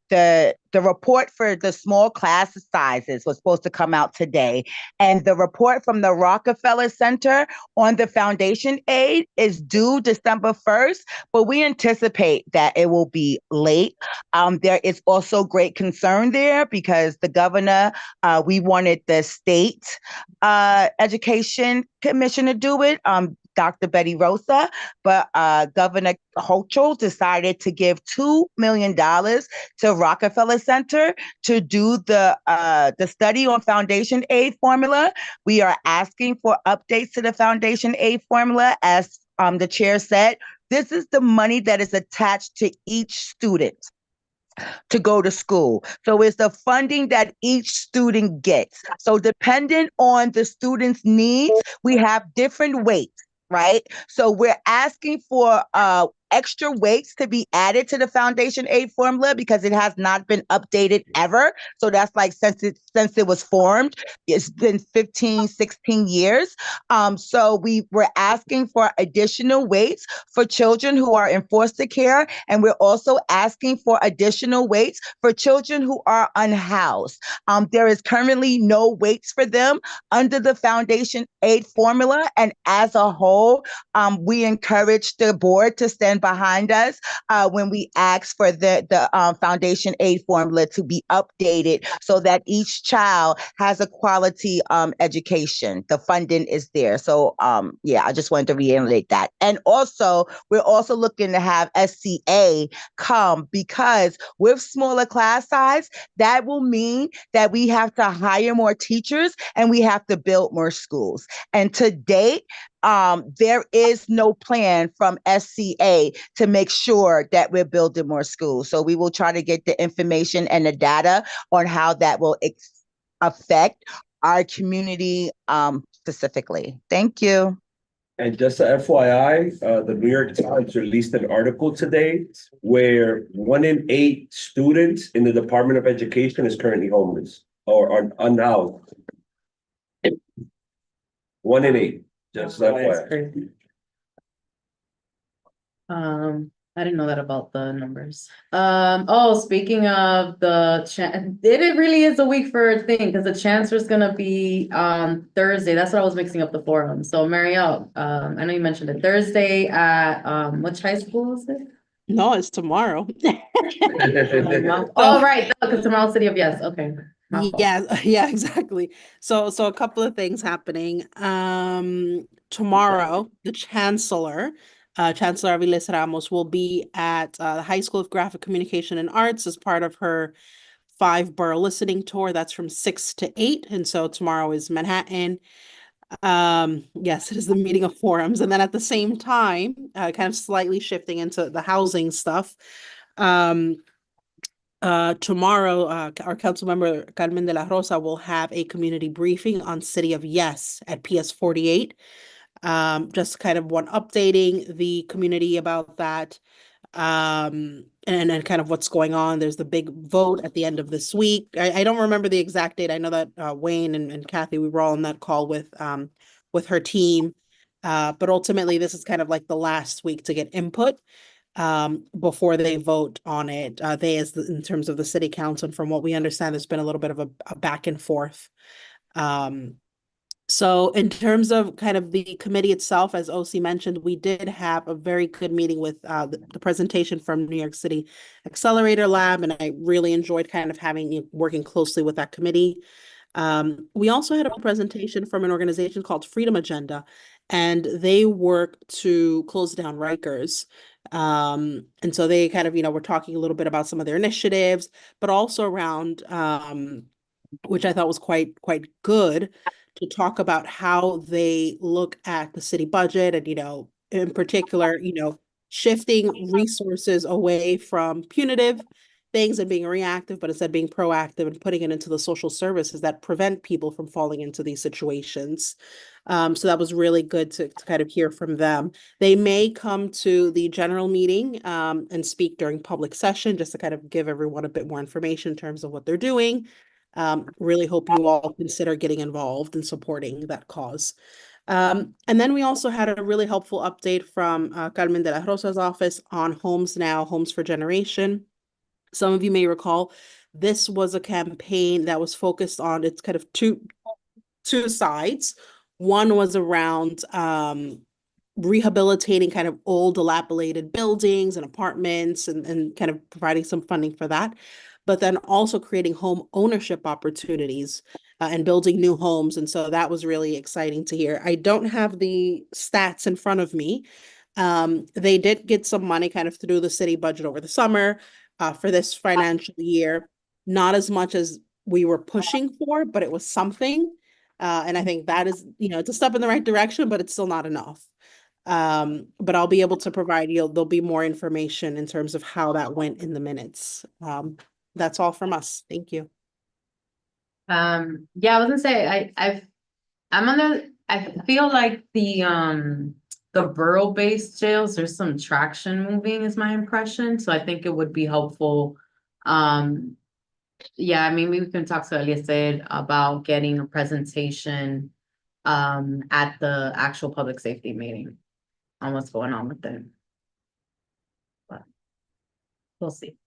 the report for the small class sizes was supposed to come out today. And the report from the Rockefeller Center on the foundation aid is due December 1st, but we anticipate that it will be late. There is also great concern there because the governor, we wanted the state education commission to do it. Dr. Betty Rosa, but Governor Hochul decided to give $2 million to Rockefeller Center to do the study on foundation aid formula. We are asking for updates to the foundation aid formula. As the chair said, this is the money that is attached to each student to go to school. So it's the funding that each student gets. So dependent on the student's needs, we have different weights, right? So we're asking for extra weights to be added to the foundation aid formula because it has not been updated ever. So that's like since it was formed, it's been 15, 16 years. So we were asking for additional weights for children who are in foster care. And we're also asking for additional weights for children who are unhoused. There is currently no weights for them under the foundation aid formula. And as a whole, we encourage the board to stand behind us when we ask for the foundation aid formula to be updated so that each child has a quality education. The funding is there. So yeah, I just wanted to reiterate that. And also, we're also looking to have SCA come because with smaller class size, that will mean that we have to hire more teachers and we have to build more schools. And to date, there is no plan from SCA to make sure that we're building more schools. So we will try to get the information and the data on how that will affect our community specifically. Thank you.
And just a FYI, the New York Times released an article today where 1 in 8 students in the Department of Education is currently homeless or are unhoused. 1 in 8. Just FYI.
I didn't know that about the numbers. Oh, speaking of it really is a week for a thing because the chancellor's gonna be on Thursday. That's what I was mixing up the forum. So Marielle, I know you mentioned it Thursday at which high school is it?
No, it's tomorrow.
Oh, right, because tomorrow's City of Yes. Okay.
Yeah, exactly. So a couple of things happening. Tomorrow, the Chancellor Aviles Ramos will be at the High School of Graphic Communication and Arts as part of her 5-borough listening tour. That's from 6 to 8. And so tomorrow is Manhattan. Yes, it is the meeting of forums. And then at the same time, kind of slightly shifting into the housing stuff. Tomorrow, our council member Carmen de la Rosa will have a community briefing on City of Yes at PS 48. Just kind of updating the community about that. And kind of what's going on. There's the big vote at the end of this week. I don't remember the exact date. I know that Wayne and Kathy, we were all on that call with her team. But ultimately, this is kind of like the last week to get input before they vote on it. In terms of the city council, and from what we understand, there's been a little bit of a back and forth. So in terms of kind of the committee itself, as OC mentioned, we did have a very good meeting with the presentation from New York City Accelerator Lab, and I really enjoyed kind of working closely with that committee. We also had a presentation from an organization called Freedom Agenda, and they work to close down Rikers. And so they kind of, were talking a little bit about some of their initiatives, but also around, which I thought was quite good, to talk about how they look at the city budget and, in particular, shifting resources away from punitive things and being reactive, but instead being proactive and putting it into the social services that prevent people from falling into these situations. So that was really good to kind of hear from them. They may come to the general meeting and speak during public session just to kind of give everyone a bit more information in terms of what they're doing. Really hope you all consider getting involved and supporting that cause. And then we also had a really helpful update from Carmen de la Rosa's office on Homes Now, Homes for Generation. Some of you may recall this was a campaign that was focused on, it's kind of two sides. One was around rehabilitating kind of old dilapidated buildings and apartments and kind of providing some funding for that, but then also creating home ownership opportunities and building new homes. And so that was really exciting to hear. I don't have the stats in front of me. They did get some money kind of through the city budget over the summer for this financial year. Not as much as we were pushing for, but it was something. And I think that is, it's a step in the right direction, but it's still not enough. But I'll be able to provide you, there'll be more information in terms of how that went in the minutes. That's all from us. Thank you.
Yeah, I was gonna say, I feel like the borough-based jails, there's some traction moving is my impression, so I think it would be helpful. Yeah, I mean, we can talk to Eliezer about getting a presentation at the actual public safety meeting on what's going on with them. But we'll see.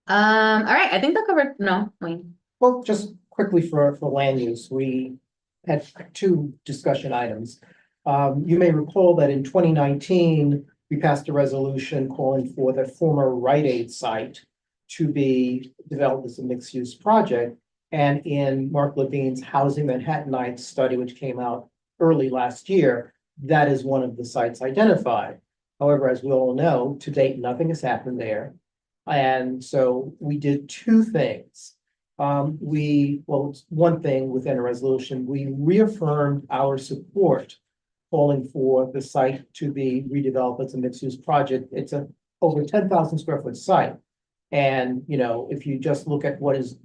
All right, I think that covered, no, Wayne.
Well, just quickly for land use, we had two discussion items. You may recall that in 2019, we passed a resolution calling for the former Rite Aid site to be developed as a mixed-use project. And in Mark Levine's Housing Manhattanites study, which came out early last year, that is one of the sites identified. However, as we all know, to date, nothing has happened there. And so we did two things. One thing within a resolution, we reaffirmed our support calling for the site to be redeveloped as a mixed-use project. It's a over 10,000 square foot site. And, if you just look at what is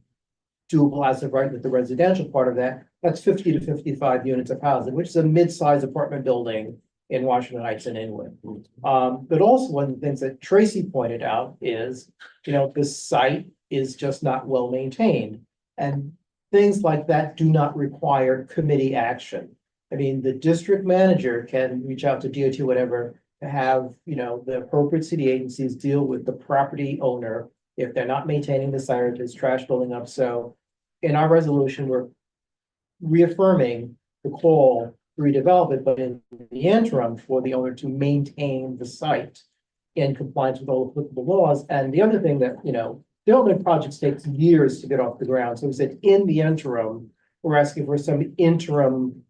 doable as of right with the residential part of that, that's 50 to 55 units of housing, which is a mid-sized apartment building in Washington Heights and Inwood. But also one of the things that Tracy pointed out is, this site is just not well maintained. And things like that do not require committee action. I mean, the district manager can reach out to DOT, whatever, to have, the appropriate city agencies deal with the property owner if they're not maintaining the site, if there's trash building up. So in our resolution, we're reaffirming the call to redevelop it, but in the interim for the owner to maintain the site in compliance with all applicable laws. And the other thing that, development projects takes years to get off the ground. So we said in the interim, we're asking for some interim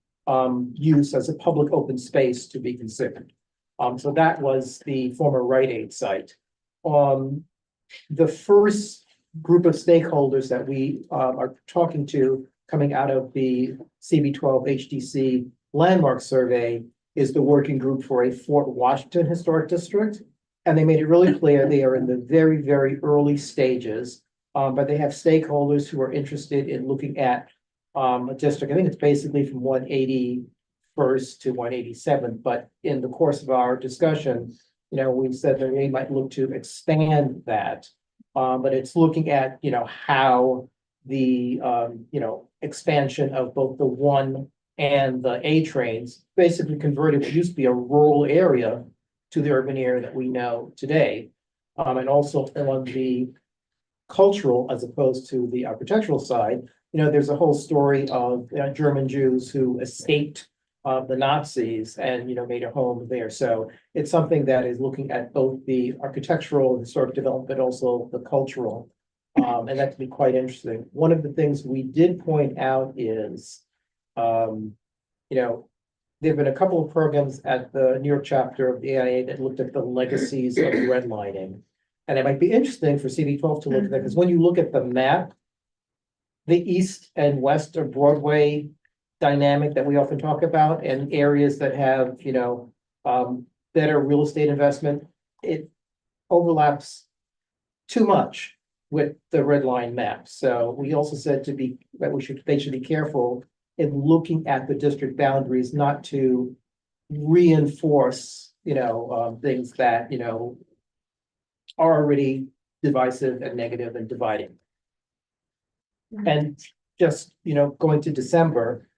use as a public open space to be considered. So that was the former Rite Aid site. The first group of stakeholders that we are talking to coming out of the CB12 HDC landmark survey is the working group for a Fort Washington Historic District. And they made it really clear they are in the very, very early stages, but they have stakeholders who are interested in looking at a district. I think it's basically from 181st to 187th, but in the course of our discussion, we said that they might look to expand that. But it's looking at, how the, expansion of both the 1 and the A trains basically converted what used to be a rural area to the urban area that we know today. And also on the cultural as opposed to the architectural side, there's a whole story of German Jews who escaped the Nazis and, made a home there. So it's something that is looking at both the architectural, historic development, but also the cultural. And that can be quite interesting. One of the things we did point out is, there have been a couple of programs at the New York chapter of the AIA that looked at the legacies of redlining. And it might be interesting for CB12 to look at that, because when you look at the map, the east and west of Broadway dynamic that we often talk about, and areas that have, better real estate investment, it overlaps too much with the red line map. So we also said that they should be careful in looking at the district boundaries, not to reinforce, things that, are already divisive and negative and dividing. And just, going to December,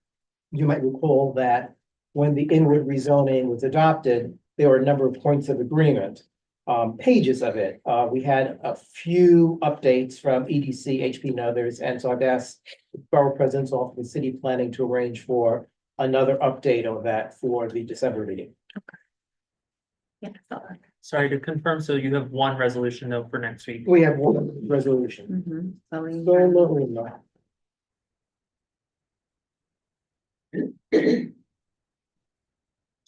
you might recall that when the inward rezoning was adopted, there were a number of points of agreement, pages of it. We had a few updates from EDC, HP and others, and so I've asked the Borough President's Office of City Planning to arrange for another update of that for the December meeting.
Yeah, I saw that.
Sorry to confirm, so you have one resolution though for next week?
We have one resolution.
Mhm. So
So, no.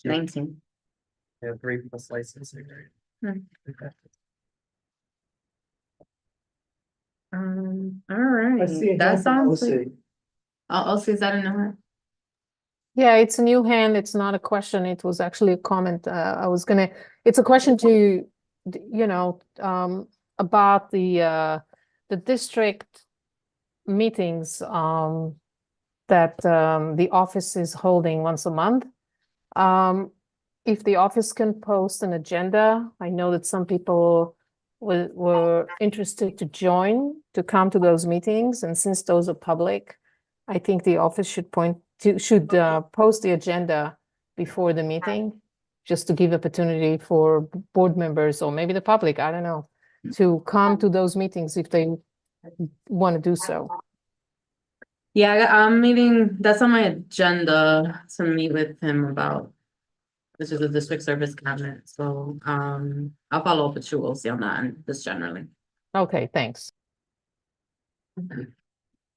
19.
We have 3 plus licensing, right? Okay.
All right,
I see a
that
hand from
sounds like,
OC.
also, is that a no?
Yeah, it's a new hand. It's not a question. It was actually a comment. It's a question to, about the district meetings, that, the office is holding once a month. If the office can post an agenda, I know that some people were interested to come to those meetings, and since those are public, I think the office should post the agenda before the meeting, just to give opportunity for board members or maybe the public, I don't know, to come to those meetings if they want to do so.
Yeah, I'm meeting, that's on my agenda to meet with him about, this is the district service cabinet, so, I'll follow up with you, we'll see on that, and just generally.
Okay, thanks.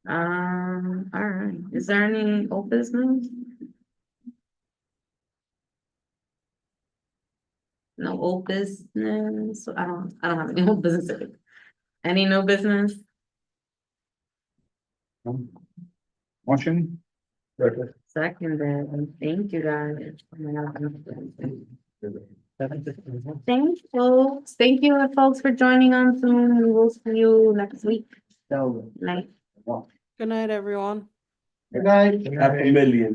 All right, is there any old business? No old business, I don't have any old business. Any new business?
Motion?
Second, thank you guys. Thank you, folks. Thank you, folks, for joining on Zoom. We will see you next week. Night.
Good night, everyone.
Good night.
$500,000.